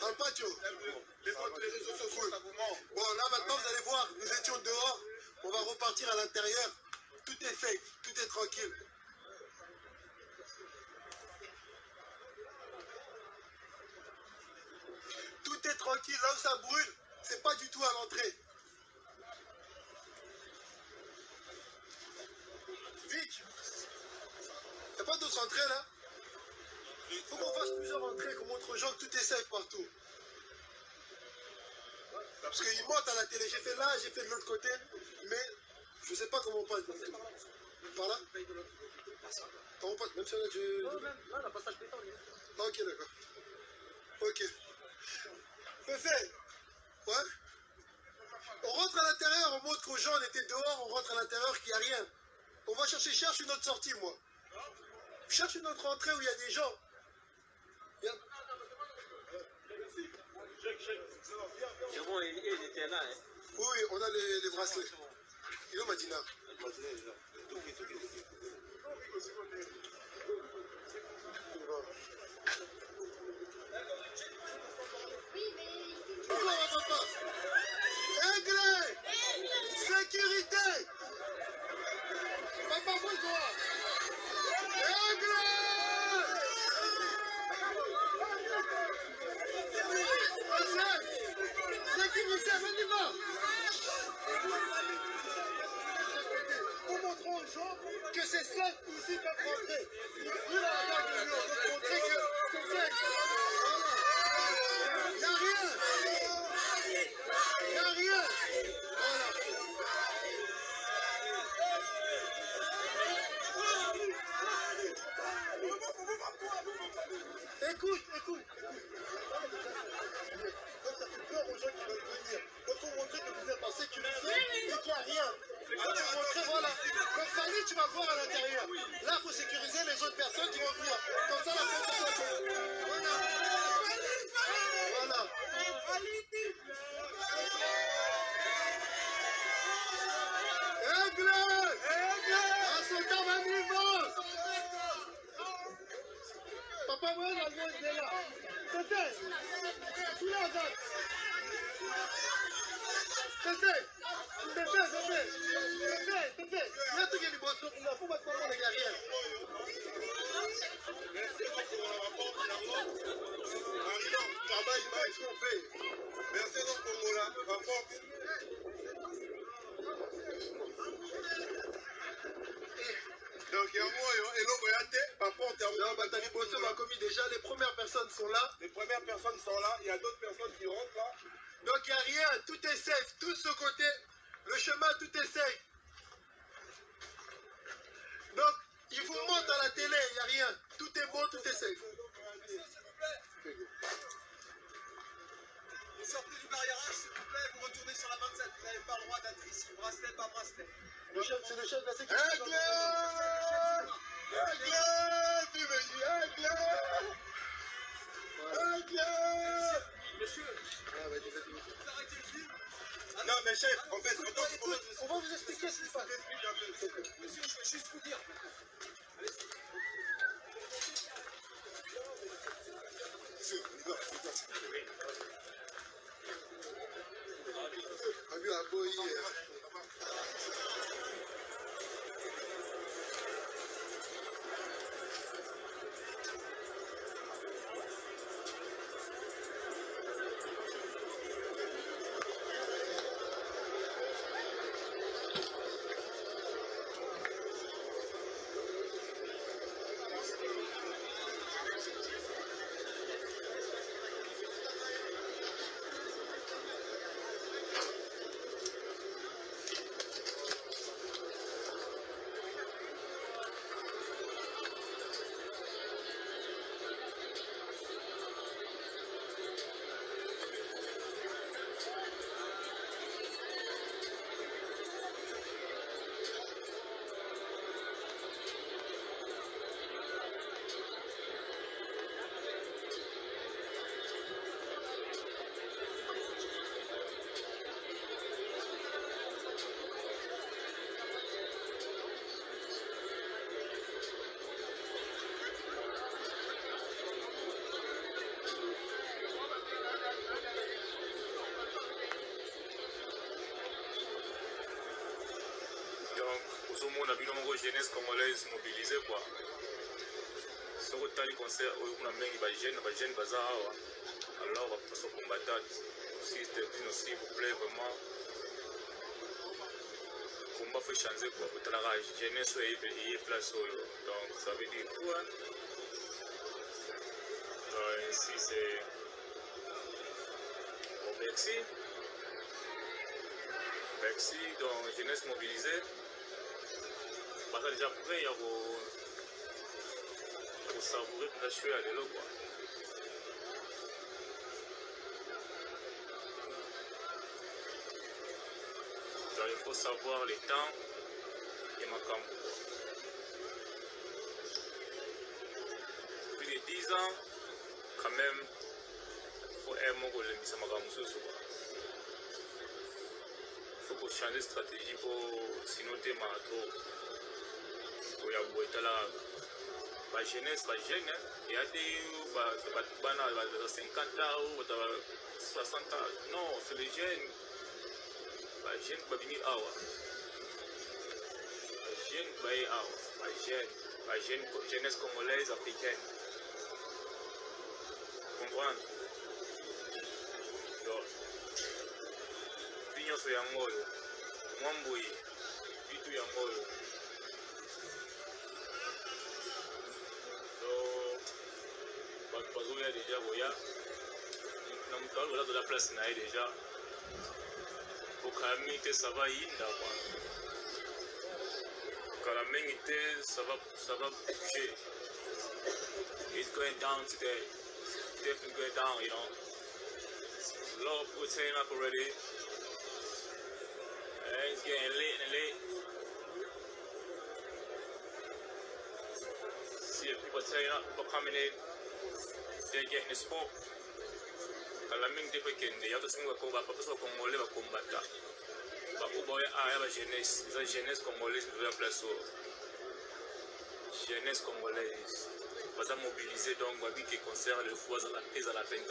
Un patio. Les réseaux sociaux. Bon, là maintenant vous allez voir, nous étions dehors, on va repartir à l'intérieur. Tout est safe, tout est tranquille. Tout est tranquille, là où ça brûle, c'est pas du tout à l'entrée. Vite. Il n'y a pas d'autres entrées là? Il faut qu'on fasse plusieurs entrées, qu'on montre aux gens que tout est safe partout. Parce qu'ils montent à la télé, j'ai fait là, j'ai fait de l'autre côté, mais je ne sais pas comment on passe. Par là? Comment on passe? Même si on a du... Non, là, la passage pétant. Ok, d'accord. Ok. Fait. Ouais. On rentre à l'intérieur, on montre aux gens, on était dehors, on rentre à l'intérieur, qu'il n'y a rien. On va cherche une autre sortie, moi. Je cherche une autre entrée où il y a des gens.
C'est bon, il était là. Hein.
Oui, on a les bracelets. Il est où Madina? Bonjour, papa. Aigle! Sécurité! Papa, bonjour! Aigle! Sécurité, venez voir! ici peuvent rentrer. Lui, là, regarde, on veut montrer que comme ça, il n'y a rien. Il n'y a rien. Voilà. Écoute. Comme ça fait peur aux gens qui veulent venir. Il faut montrer que vous êtes en sécurité et qu'il n'y a rien. Il faut montrer, voilà. Comme ça, tu vas voir à l'intérieur. Là, il faut sécuriser les autres personnes qui vont venir. Comme ça, la protection. Voilà. Aigle! Un soldat va vivant! Papa, moi, l'Allemand, il est là. C'était! Tu l'as, Jacques! C'était! Il y a tout qui est du bon truc. Il faut mettre comment les guerriers.
Merci beaucoup pour le rapport. Travail, ce qu'on fait. Merci donc pour le rapport. Donc, il y a moi et l'autre, par contre,
on a commis déjà, les premières personnes sont là.
les premières personnes sont là, il y a d'autres personnes qui rentrent là.
Donc il n'y a rien, tout est safe, tout ce côté, le chemin, tout est safe. Donc, il vous montre à la télé, il n'y a rien, tout est bon, tout est safe.
Vous sortez du barriérage, s'il vous plaît, vous retournez sur la 27, vous n'avez pas le droit d'être ici, bracelet, pas bracelet.
C'est le chef de la sécurité.
Aigle!
Monsieur, vous arrêtez le film.
Non mais chef, en fait,
Écoute, on va vous expliquer ce qui se passe.
Monsieur, je vais juste vous dire.
ozomona bino moko jeunesse congolaise mobilisée quoi. Soko tali concert oyo kuna mengi ba jeune baza awa. Alors on va se combattre. Sister Dino s'il vous plaît vraiment. Combat faut changer quoi. Pour la jeunesse est place oyo. Donc ça veut dire quoi? Ici c'est au Mexique. Mexique donc jeunesse mobilisée. Parce que déjà prêt pour savourer la chouette à l'élo quoi. Donc il faut savoir le temps et ma campo. Plus de 10 ans, quand même, il faut aimer mon collègue, ça m'a ramené il faut changer de stratégie pour sinon t'es trop. Pour y avoir la jeunesse, la jeune, il y a des 50 ans ou 60 ans. Non, c'est les jeunes. La jeune va venir à la jeune va y aller la jeunesse congolaise africaine. Comprendre? Donc, Pignon sur Yangolo, Mwamboui, Pitou Yangolo. bazoya déjà boya na moto oyo oza la place na ye déjà okala te ça va yinda quoi okala mingi te ça va bouger. It's going down today. Definitely going down, you know. A lot of people turning up already. It's getting late and late. See people turning up, people coming in. They're getting the sport. La même difficulté, il y a tout ce qu'on va combattre, parce qu'on va combattre. La jeunesse, la jeunesse congolaise de la place. Jeunesse congolaise. On va mobiliser donc, on va dire que concert le foie à la prise à la peine.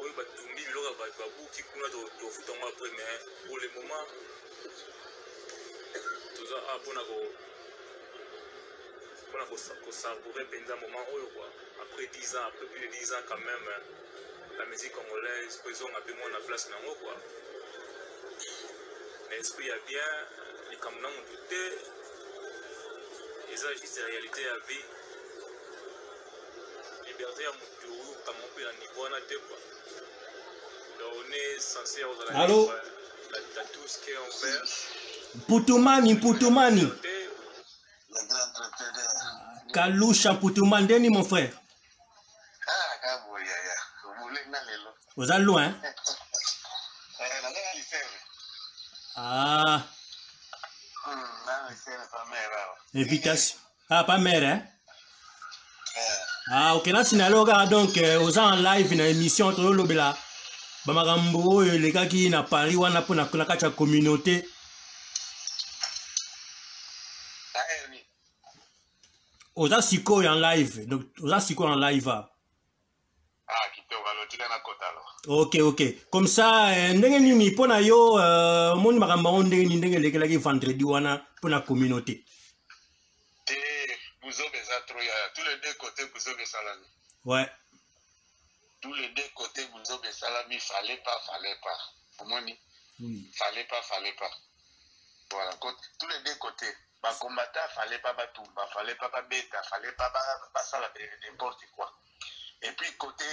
Oui, bah tout le monde va qui coule de foot en après, mais pour le moment, tout ça a pour savourer pendant un moment après 10 ans, après plus de 10 ans quand même, la musique congolaise, faisons un peu moins la place dans l'eau quoi. Mais est-ce qu'il y a bien, les camerounais ont douté, ils agissent la réalité à vie, liberté à mon comme on peut à niveau en atte quoi. Donc on est censé avoir la tout ce qui est en vert.
Putumani.
Le grand entrepreneur.
Kalusha Putumani, Deni mon frère.
Ah, Kaboya, vous voulez n'aller là.
Vous êtes loin? Ah. Invitation. Ah, pas mère, hein? Ah, ok, là, c'est donc, aux en live, une émission entre eux, là. Bamarambo, les gars qui na Paris, on a pour la communauté. Aux Asiko en live. Donc, aux Asiko en live.
Ah, qui te va le tirer na côté alors.
Ok. Comme ça, ndenge nini pour na yo, mon maramba ndenge les vendredi wana pour la communauté.
Vous avez tous les deux côtés, vous avez salami.
Ouais.
Tous les deux côtés, vous avez salami, fallait pas. Comment on dit? Fallait pas. Voilà, tous les deux côtés. Bah, combattant, fallait pas batumba, fallait pas bêta, fallait pas ça n'importe quoi. Et puis, côté,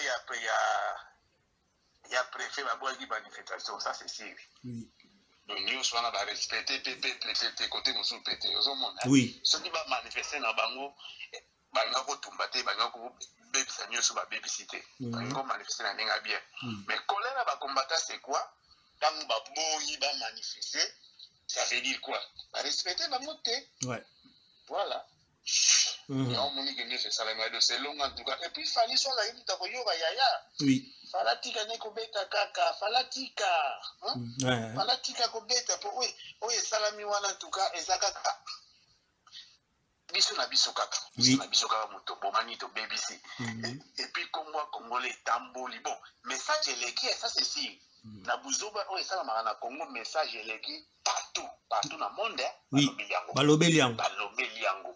il y a préfet, ma boîte de manifestation, ça c'est sûr.
Oui.
Donc, nous sommes respectés, côté, nous sommes pétés.
Oui.
Ceux qui vont manifester dans Bango, Bango Tumbate, Bango Bébisa, nous sommes babysité. Bango manifester dans Nenga bien. Mais colère à combattant, c'est quoi? Quand nous va manifester, ça veut dire quoi? Respecter ma montée.
Ouais.
Voilà. On m'a dit que c'est long en tout cas. Et puis, il fallait soit la une taboyoga yaya.
Oui.
Falatika neko beta kaka. Falatika. Falatika ko beta. Oui, salami wana en tout cas. Et ça kaka. Biso na biso kaka. Biso na biso kaka moto. Bomani to BBC. Et puis, comme moi, Congolais, Tamboli. Bon, message élégué, ça c'est si. Na Buzoba, ça la na Congo, message élégué partout dans le monde.
Oui. Balobeliango.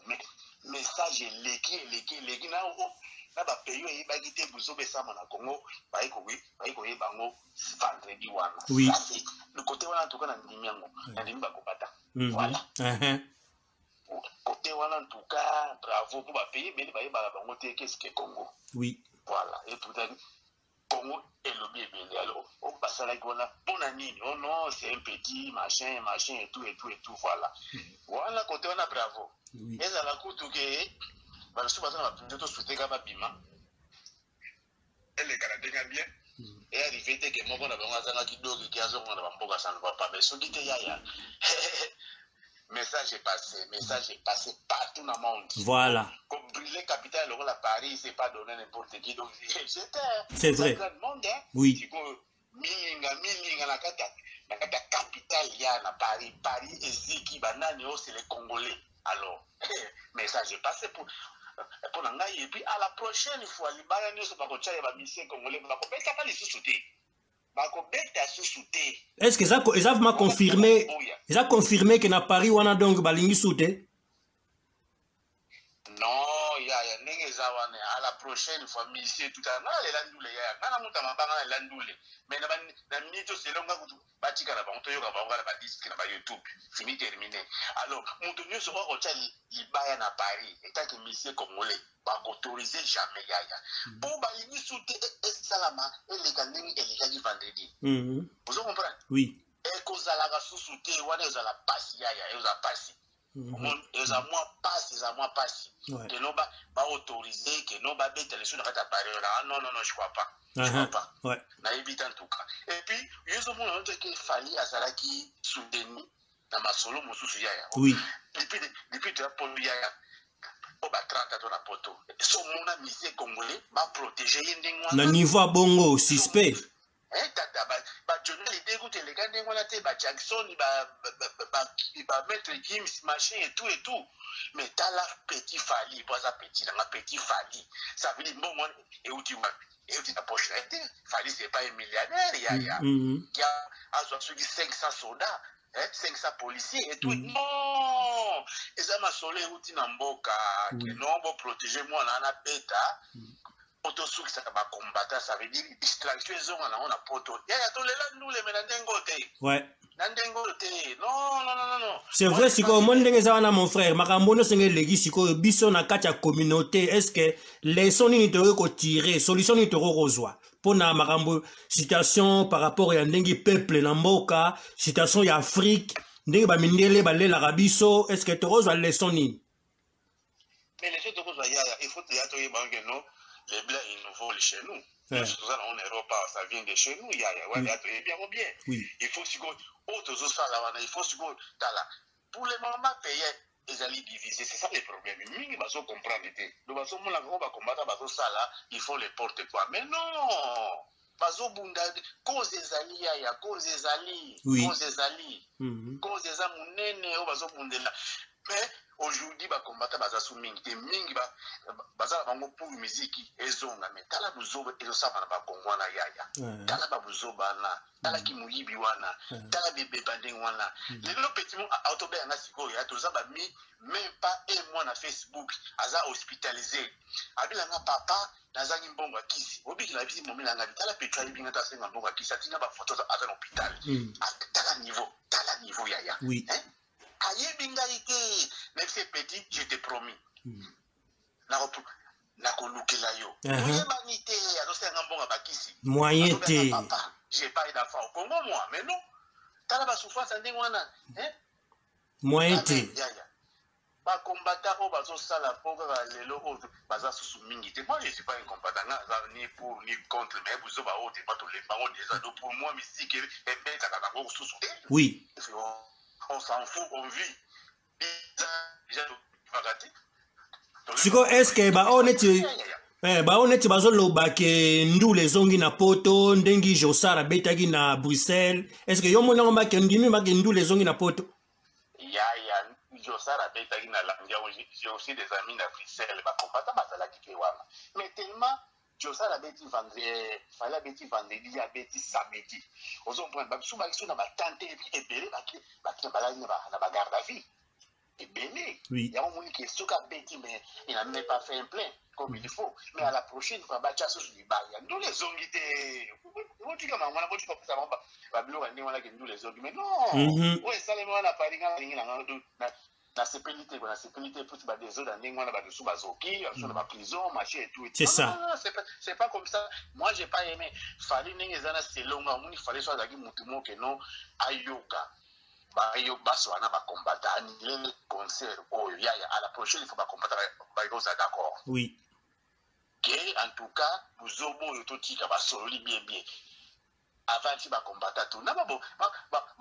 Mais message élégué. Na ba pays yi ba gite Buzoba ça na Congo, ba iko bango vendredi wana.
Oui.
Le côté wana en tout cas na ndimiango. Na ndimba ko bata. Voilà. Côté wana en tout cas, bravo pour ba pays, mais ba bango te qu'est-ce que Congo.
Oui.
Voilà. Et tout à Congo et le bien. Alors, on passe à la guana. Bon, oh non, c'est un petit machin, et tout, voilà. Voilà, côté on a bravo. Mais à la côte, je suis pas de souhaiter qu'à Bima. Elle est canadienne bien. Et arrivé que moi, on a besoin qui a ça ne va pas. Mais ce qui était yaya. Message est passé partout dans le monde.
Voilà.
Comme brûler capitale, la Paris, c'est pas donné n'importe qui. Donc,
c'est vrai.
Le monde, hein?
Oui.
Milinga, la capitale, il y a à Paris. Paris et Ziki, banane, c'est les Congolais. Alors, message est passé pour Nangaï. Et puis, à la prochaine fois, les bananes, c'est pas que tu as mis Congolais, mais ça pas les sous-souter.
Est-ce que ça m'a confirmé? Ils ont confirmé que na Paris on a donc balingi souté?
Non, il y a à la prochaine fois monsieur tout à l'heure les landoule ya ngana muta mabanga les landoule mais na mito c'est longa kutu batika na banto yo ka banga na disque na YouTube fini terminé alors mutu nyo so ko tali libaya na Paris état que monsieur congolais ba autoriser jamais yaya pour ba ini souté salama et les kandini et les kadi vendredi vous comprenez
oui
et kozala ga souté wana ezala passe yaya ezala passe ils ont moins passé que non pas autorisé que non pas bête les choses à Paris non je crois pas ouais na évite en tout cas et puis ils ont montré qu'il fallait à Salaki soutenir dans ma solo mususu yaya
oui
depuis tu as pour yaya au ba 30 à la poto so mona misé congolais va protéger
na niveau à bongo suspect
tata ba journal dégoûté les gars n'engwana te ba Jackson ba mettre Gims machin et tout mais t'as la petit fali pas ça petit dans la petit fali ça veut dire bon et où tu la poche fali c'est pas un milliardaire yaya qui a sur 500 soldats 500 policiers et tout non et ça m'a solé où tu n'amboka que non bon protéger moi là na beta autosouk ça va combattre ça veut dire distraction on a poto ya to lela nous les menandengote
ouais
nandengote non
c'est vrai si ko monde ngeza wana mon frère makambo no senge legi siko biso na kati ya communauté est-ce que les soni ni to ko tirer solution ni to rozwa pona makambo situation par rapport ya ndengi peuple na mboka situation ya Afrique ndengi ba mindele ba lela rabiso est-ce que to rozwa les soni
mais les choses to rozwa ya il faut te ya to yeba no les blancs ils nous volent chez nous. Surtout ça en Europe, ça vient de chez nous. Il y a bien.
Oui.
Il faut que autres il faut que pour les moments payés, ils allaient diviser. C'est ça le problème. Ils vont comprendre. Donc, on va combattre ça là, il faut les porter quoi. Mais non. Bazo bunda cause des alliés ya cause des alliés cause des alliés cause des amunene o bazo bundela mais aujourd'hui ba combattre baza sous mingi baza bango pour musique ezonga mais tala buzoba ezosaba na ba kongwana yaya tala ba buzoba na tala ki muyibi wana tala bebe banding wana le petit mo autobe nga siko ya toza ba mi même pas un mois na Facebook aza hospitalisé abila nga papa nazangi mbongo akisi obiki na bisi momela nga tala petwa ibinga ta senga mbongo akisi atinga ba photo za à l'hôpital tala niveau yaya
oui
ayebinga ite même c'est petit je te promis na kolukela yo oyebani te azosenga mbongo bakisi
moyen te
j'ai pas d'enfant au Congo moi mais non tala ba souffrance ndenge wana
moyen te
ba combattant au bazo sala poka lelo autre baza sous mingi te moi je suis pas un combattant ni pour ni contre mais vous ba autre pas tous les parents déjà donc pour moi mystique et ben ça va pas sous
oui
on s'en fout on vit déjà vagati
siko est-ce que ba honnête bazo loba ke ndule zongi na poto ndengi josara betaki na Bruxelles est-ce que yo mona ngomba ke ndimi ba ke ndule zongi na poto
ya josara betaki na langia j'ai aussi des amis na Bruxelles ba combattant basala ki wana mais tellement josara beti vendredi fallait beti vendredi ya beti samedi ozo prendre ba suma ki na ba tante et belé ba balani na ba garde à vie et belé
oui
ya mon qui soka beti mais il n'a même pas fait un plein comme il faut mais à la prochaine fois ba chasse sur du baya nous les ongité on dit comment on a voulu ça ba blo ni wana que nous les ongité mais non ouais ça les wana paringa na sécurité pour ba des autres ndenge wana ba dessous bazoki sur la prison marché et tout
c'est ça
c'est pas comme ça moi j'ai pas aimé fallait ndenge zana selonga muni fallait soit daki mutumo que non ayoka ba yo baso wana ba combattre annuler concert oh yaya à la prochaine il faut ba combattre ba yo ça d'accord
oui
que en tout cas buzobo yo totika ba sololi bien avant si ba combattre tout na ba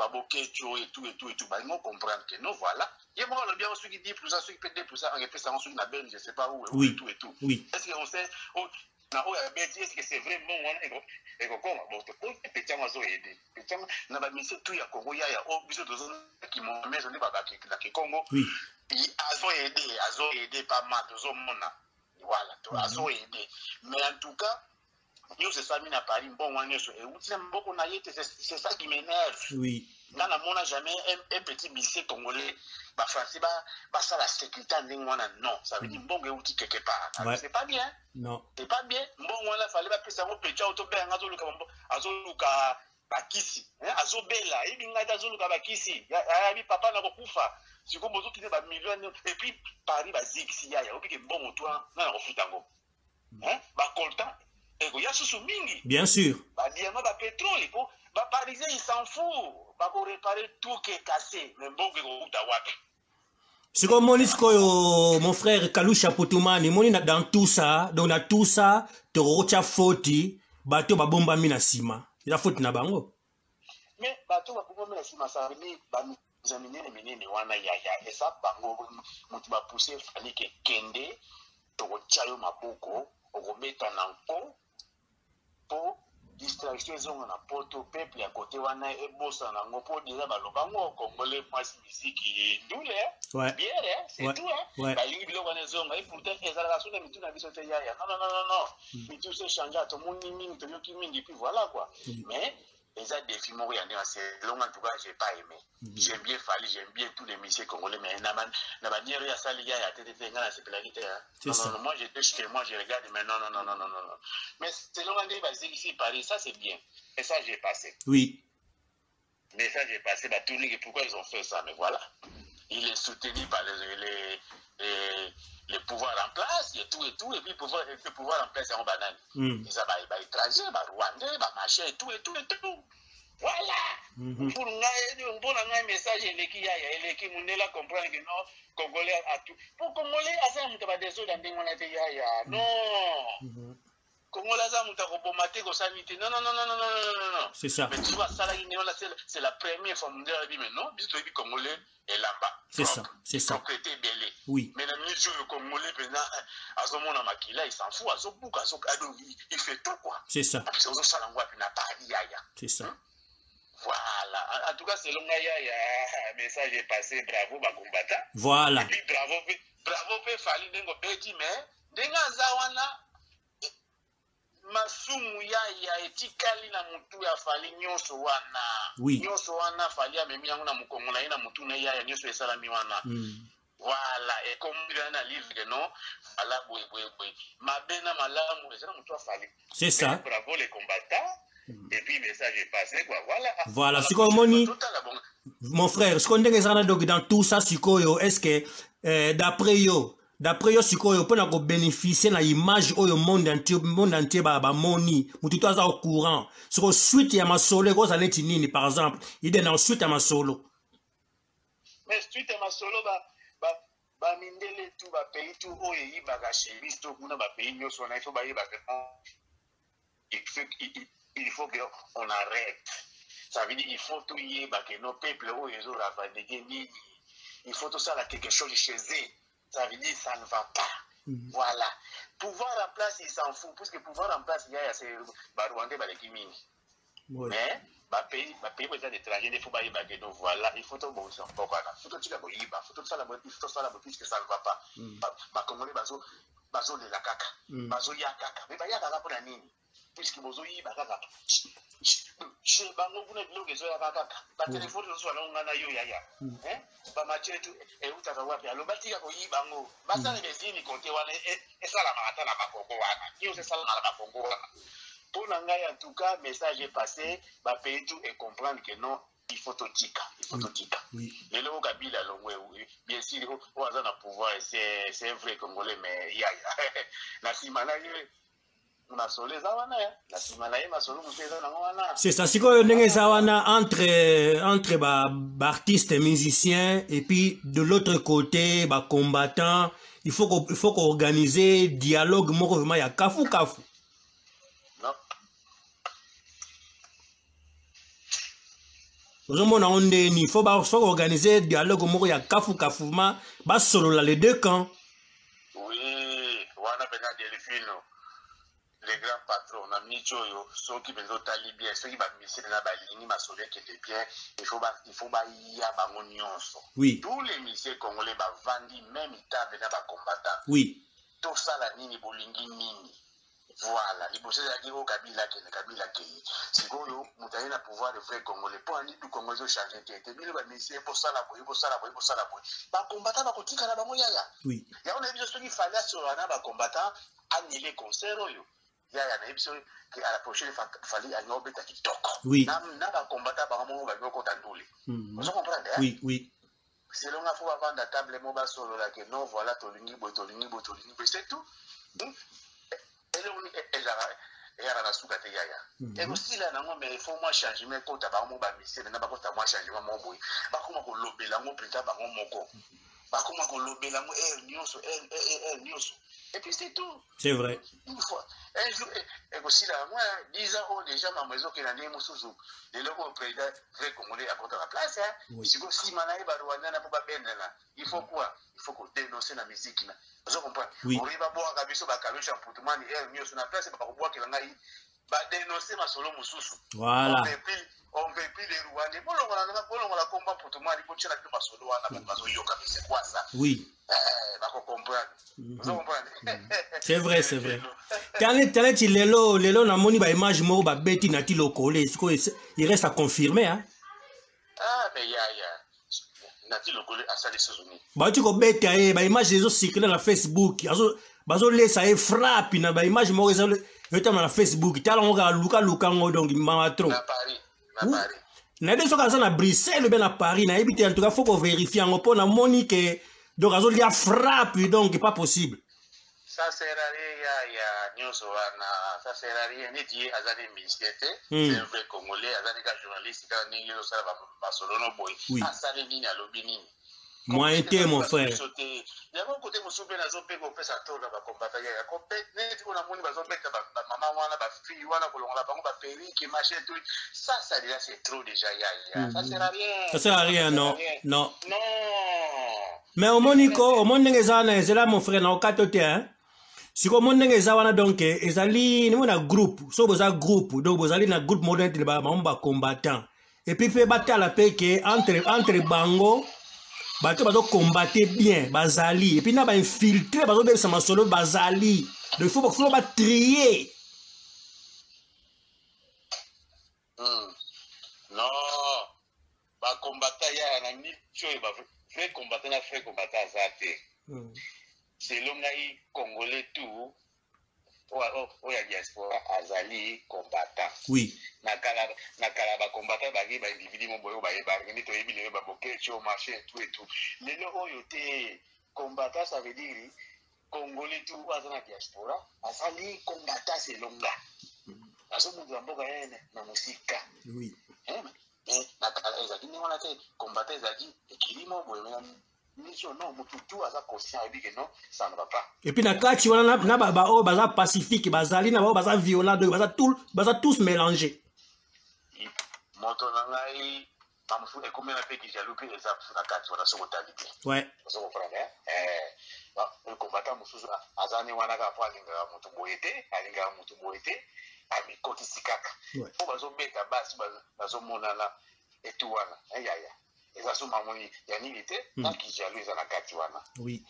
bokecho et tout ba ils comprendre que non voilà et moi le bien ceux qui dit plus ça ceux qui peut dire plus ça en fait ça on suit na ben je sais pas où
oui.
et tout
oui
est-ce qu'on sait na o ya beti est-ce que c'est vraiment wana eko koma bon petit moi zo aider petit na ba mission tout ya Congo ya o biso dozo ki mo maison ni ba ki na Congo
oui
azo aider pas mal dozo mona voilà to azo aider mais en tout cas yo c'est ça mina Paris bon wana so et outil mboko na yete c'est ça qui m'énerve
oui
na mona jamais un petit lycée congolais ba français ba ça la sécurité ndengwana non ça veut dire mbongo outil quelque part c'est pas bien
non
c'est pas bien mbongo wana fallait ba pesa ngo pecha auto be ngazo luka mbongo azoluka bakisi azobela ibinga azoluka bakisi ya bi papa na kokufa siko bozo kite ba millions et puis Paris ba zixi ya obike mbongo toi na kofuta ngo ba coltan ego ya susu mingi
bien sûr
ba diamant ba pétrole pour ba parisien il s'en fout ba ko réparer tout qui est cassé mais mbongo ko uta wapi.
C'est comme mon frère Kalusha Potumani, dans tout ça, dans tout ça, te rocha foti, bateau ba bomba mina sima. Il a faute na bango.
Mais bateau ba bomba mina sima ça veut dire ba minene wana ya et ça bango mutu ba pousser fallait que kende to rocha yo maboko, o mettre en pont pour distraction zongo na poto peuple ya côté wana e bossa na ngopo déjà baloba ngo congolais mwasi musique ndule bien c'est tout ba lingi biloko na zongo et pourtant ezala sona mitu na biso te yaya non mitu se changer to moni mingi to yoki mingi puis voilà quoi mais les défis moko ya ndena c'est long en tout cas j'ai pas aimé j'aime bien Fally j'aime bien tous les musiciens congolais mais na manière ya sali ya tete ngana c'est pelagité non moi j'étais chez moi je regarde mais non mais c'est long en ndena basique ici Paris ça c'est bien et ça j'ai passé
oui
mais ça j'ai passé bah tout le pourquoi ils ont fait ça mais voilà il est soutenu par les pouvoirs en place et puis le pouvoir en place c'est en banane ils ont étranger rwandais machin et tout voilà pour un message eleki munela comprendre que non congolais a tout pour congolais asa muta ba désordre ndengona te yaya non congolais asa muta ko bomate ko sanité non
c'est ça
mais tu vois ça là c'est la première fois mondiale mais non biso bi congolais et là-bas
c'est ça
côté belé
oui
mais le monsieur le congolais maintenant azomona makila il s'en fout azobuka il fait tout quoi
c'est ça
parce que ozosala ngwa puis na Paris yaya
c'est ça
voilà en tout cas c'est le yaya message est passé bravo ba combattant
voilà
et puis bravo pe Fally ndengo beti mais ndenga zawana masumu ya etikali na mutu ya Fally nyonso wana
oui
nyonso wana Fally amemi yango na mukongo na ye na mutu na ya nyonso esalami wana voilà et comme il y a un livre que non voilà boy mabena malamu ezana mutu ya Fally
c'est ça
bravo les combattants et puis le message est passé quoi
voilà c'est comme mon frère ce qu'on dit dans tout ça sikoyo est-ce que d'après yo sikoyo pona ko bénéficier na image oyo monde entier ba moni mutu to aza au courant sur suite ya masolo ko zaleti nini par exemple il est dans suite ya masolo
mais suite ya masolo ba mindele tout ba pays tout oyo yibaka chez biso kuna ba pays nyoso na ifo ba yibaka il faut qu'on arrête ça veut dire il faut tout yibaka nos peuples oyo ezo ravandege nini il faut tout ça là quelque chose chez eux. Ça veut dire ça ne va pas. Voilà. Pouvoir en place, il s'en fout. Parce que pouvoir en place, il y a ces Rwandais, les Kimini. Mais, ma pays pour les étrangers, il faut pas y baguer. Donc voilà, il faut tout bon, c'est encore là. Il faut tout ça, il faut tout ça, puisque ça ne va pas. Ma Congolais, bazo de la caca. Bazo ya caca. Mais ya caca pour la nini. Puisque bazo y baga. Chez bango kuna biloko ezo ya kaka ba telefone zo na ngana yo yaya ba machetu utaka wapi alobatika ko yi bango basale bezini konte wana esala makata na bakongo wana yo se sala na bakongo wana pour nanga en tout cas message est passé ba payer tout et comprendre que non il faut tout tika les logo kabila longwe bien sûr on a na pouvoir c'est vrai congolais mais yaya na simana
c'est ça sikoyo ndenge eza wana entre ba artistes musiciens et puis de l'autre côté ba combattants il faut qu'organiser dialogue moko vraiment ya kafu ozomona ondeni il faut organiser dialogue moko ya kafu ma ba solola les deux camps
oui wana bena delfino les grands patrons, on a mis ceux qui veulent aller bien, ceux qui vont misser dans la ligne, ma soleil qui était bien, il faut y avoir
oui.
Tous les musiciens congolais vendent même table dans les combattants.
Oui.
Tout ça, la nini, bolingi nini. Voilà, les bossés au Kabila qui c'est quoi le na pouvoir de vrai Congolais pour un du Congo changer qui était bien le monsieur pour ça la boy ba combattant ba kotika na bango yaya
oui
ya on a vu ce qu'il fallait sur un ba combattant annuler concert yo yaya na ebiso que à la prochaine fallait à nobeta qui toque
oui
na ba combattant ba mo ba ko tandule vous comprenez
oui oui
c'est long à faut avant la table mo ba solo là que non voilà tolingi boy c'est tout. Et à la souka yaya. Et aussi là, il faut moi changer mes comptes à mon bamisé, n'a pas compte à moi changer mon boy. Pas comment qu'on lobby la mon putain par mon moko. Pas comment qu'on lobby la mon nioso. Et puis c'est tout.
C'est vrai.
Une fois. Un jour, et aussi là, moi, 10 ans déjà, ma maison qui a né mon sous. Les locaux président, vrai congolais à côté de la place, hein. Si vous manaï barouana n'a pas bendana. Il faut quoi? Il faut qu'on dénonce la musique. Vous comprenez?
Oui.
On va boire à Bisso, Bacalo, Champoutement, et mieux sur la place, et pas boire qu'il en a eu. Bah, dénoncer ma solo moussou.
Voilà.
On ne veut plus les Rwandais. Bon, on a combat pour tout le monde, il faut que tu aies ma solo, c'est quoi ça?
Oui.
Vous comprenez?
C'est vrai, c'est vrai. Taneti lelo na moni ba image mo ba beti na ti lokole, il reste à confirmer hein.
Ah mais ya na ti lokole a sali saisonnier.
Ba tu ko beti ba image les autres circuler na Facebook, bazo laisser e frappe na ba image mo rezo na Facebook, tala ngo luka ngo donc mama trop.
Na Paris.
Na de soka na Bruxelles ben à Paris na ebité en tout cas faut qu'on vérifie en po na moni que donc azo lia frappe donc pas possible.
Ça sert à rien, il y a news ça sert à rien. Ni dit azali ministère, c'est un vrai Congolais, azali journaliste, quand ni yo ça va Barcelone boy. Azali ni na lobby ni.
Moi été mon frère.
Il y a un côté mon soupé na zopé ko pesa to na ba combattre ya ko pet net ko na moni ba zopé ba maman wana ba fille wana ko longa bango ba péri qui machin tout. Ça déjà c'est trop déjà ya. Ça sert à rien.
Ça sert à rien non. Non. Mais au Monico, au monde ngezana ezela mon frère na okatote hein. Si comme on wana donc ezali ni mona groupe so boza groupe donc bozali na groupe moderne de ba combattant et puis fait batala pe que entre bango bato bazo combattre bien bazali et puis na ba infiltrer bazo bebisa masolo bazali donc il faut ba trier
non ba combattant ya na ni choy ba vrai combattant azate selon les Congolais tout, la diaspora azali combattant.
Oui.
Nakala combattant bagi ba individu mo boyo ba ni to yebi le ba boké cho marché tout et tout. Mais le oyote combattant ça veut dire Congolais tout azana diaspora azali combattant selon là. Aso mundu amboka ene na musika.
Oui.
Nakala ezaki ni wana te combattant ezaki ekilimo boyo non, tout à conscient que non, ça ne va pas.
Et puis, nakati wana na baba o baza pacifique, bazali na ba baza violent, baza tous mélangés.
Moto ngai pamufu e comme na pe ki jaloupe eza nakati wana so talité.
Ouais.
Vous comprenez le combattant mususu azani wana ka pa linga mutu boyete ami koti sikaka. Po bazo beta basi bazo monana et tout wana. Yaya. Et ça, c'est
oui.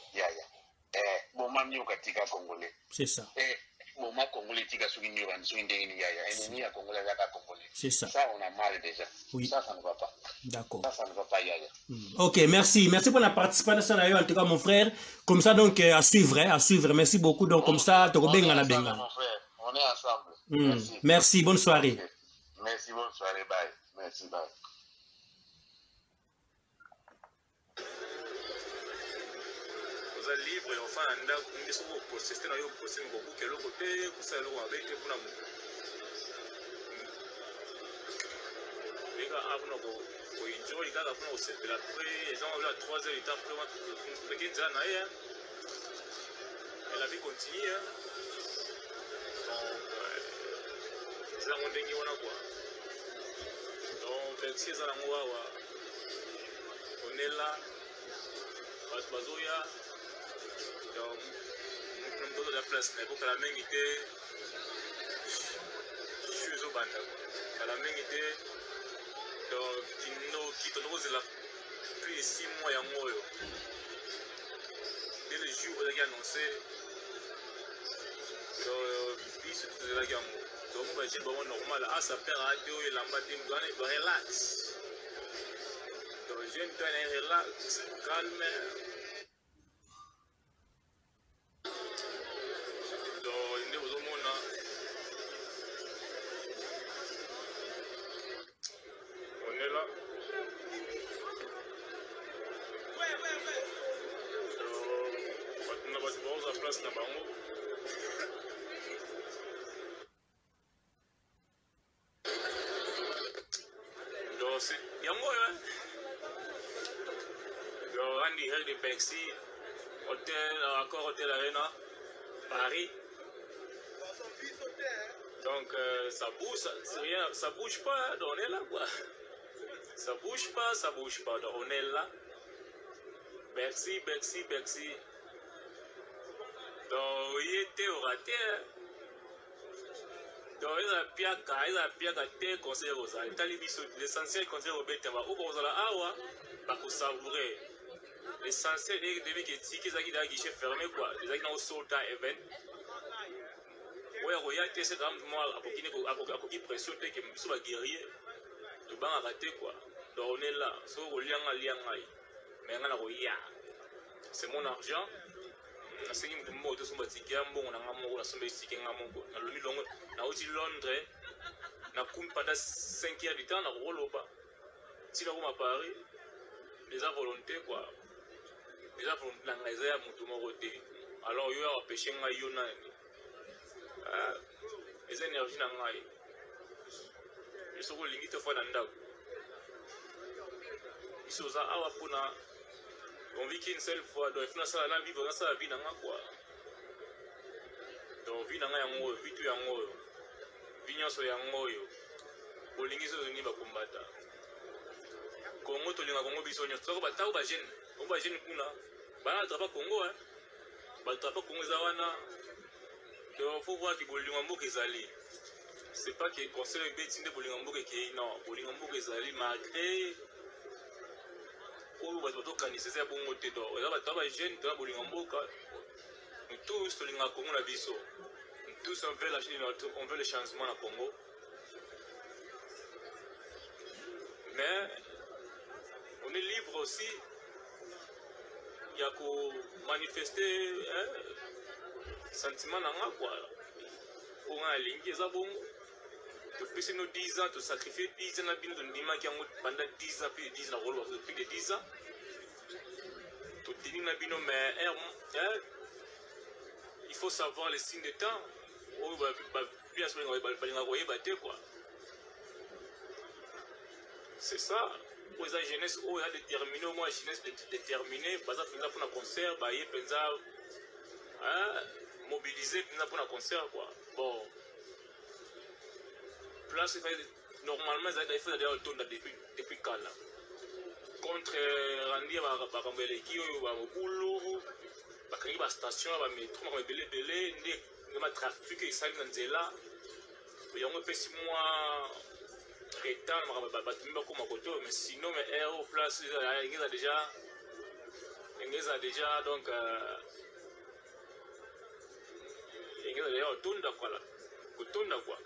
Bon, mamie au Katika Congolais.
C'est ça.
Bon, ma Congolais, Tika Sougini,
c'est ça.
Ça, on a mal déjà.
Oui.
Ça ne va pas.
D'accord.
Ça ne va pas, Yaya.
Ok, merci. Merci pour la participation, en tout cas, mon frère. Comme ça, donc, à suivre. Merci beaucoup. Donc, comme ça, tu
on est ensemble, mon frère. On est ensemble.
Merci. Bonne soirée.
Okay. Merci, bonne soirée. Bye. Merci, bye.
Libre enfin anda ndiso ko process na yo process ko buke lo côté ko sa lo wa bete kuna mu vega abno ko enjoy kaka kuna se de la après ils ont là 3 heures de temps après le kinza na ya et la vie continue donc ça on dengi wana quoi donc 26 ans na wa on est là bazoya donc nous de la place mais pour que la main était sur au banda la main était donc qui te nous la plus 6 mois en moyo dès le jour où il a annoncé biso tozelaki yango donc batie bango normal asa père ate oyo elamba te moto relax donc jeune to ane relax calme donc nde ozomona on est là batuna bato baoza place na bango Andy Hill de Bercy, encore Hôtel Arena, Paris. Donc ça bouge, rien, ça bouge pas, donc on est là quoi. Ça bouge pas, donc on est là. Bercy. Donc il était au raté. Donc il a piaka te conseil aux l'essentiel conseil au bétama ou pour la awa pour savourer. L'essentiel est de dire que si les guichets fermés quoi, les gens qui sont au event. Ouais, regarde, c'est quand même moi à qui pression que nous sommes guerriers. Le banc a raté quoi. Donc on est là, so liang mais on a c'est mon argent. Na sengi mtu mmoja somba tikia mbongo na ngamo na somba tikia ngamo na lomi longo na uti Londres na kumpada 5 heures du temps na roloba si la à Paris les volonté quoi les volonté na ngaza ya mtu morote alors yo a pêcher nga yo na les énergies na ngai ils sont limite fois na ndako ils sont za awa puna on vit qu'une seule fois, donc il faut ça la vivre dans sa vie dans quoi. Donc vie dans yango, vie tu yango, vie nyoso yango yo. Bolingi so ni ba kombata. Congo to linga Congo biso nyoso ba ta ba jeune. On ba jeune kuna. Ba na Congo hein. Ba trapa Congo za wana. Donc faut voir que bolinga mboka ezali. C'est pas que conseil betinde bolinga mboka ke non, bolinga mboka ezali malgré ou batokanisa eza bongo te do eza bato ba jeune to bolinga mboka nous tous tolinga Congo na biso nous tous on veut le changement na Congo mais on est libre aussi il y a qu'à manifester sentiment na nga quoi pour nga lingi eza bongo depuis nos 10 ans, tu sacrifies 10 ans pendant 10 ans, puis 10 ans, plus de 10 ans. Tu dis mais il faut savoir les signes de temps. Bien sûr, c'est ça. Pour la jeunesse, il y a déterminé, au moins la jeunesse déterminée, par exemple, pour un concert, il y a mobiliser pour un concert. Bon. Place normalement il faut d'ailleurs tourner depuis quand là contre Randy Bakambeleki ba mokulu bakangi ba station ba métro ba belé ne ma trafic isali na nzela yango pesi moi retard ba tumba ko makoto mais sinon mais air au place ingeza déjà donc ingeza d'ailleurs tourner quoi là tourner quoi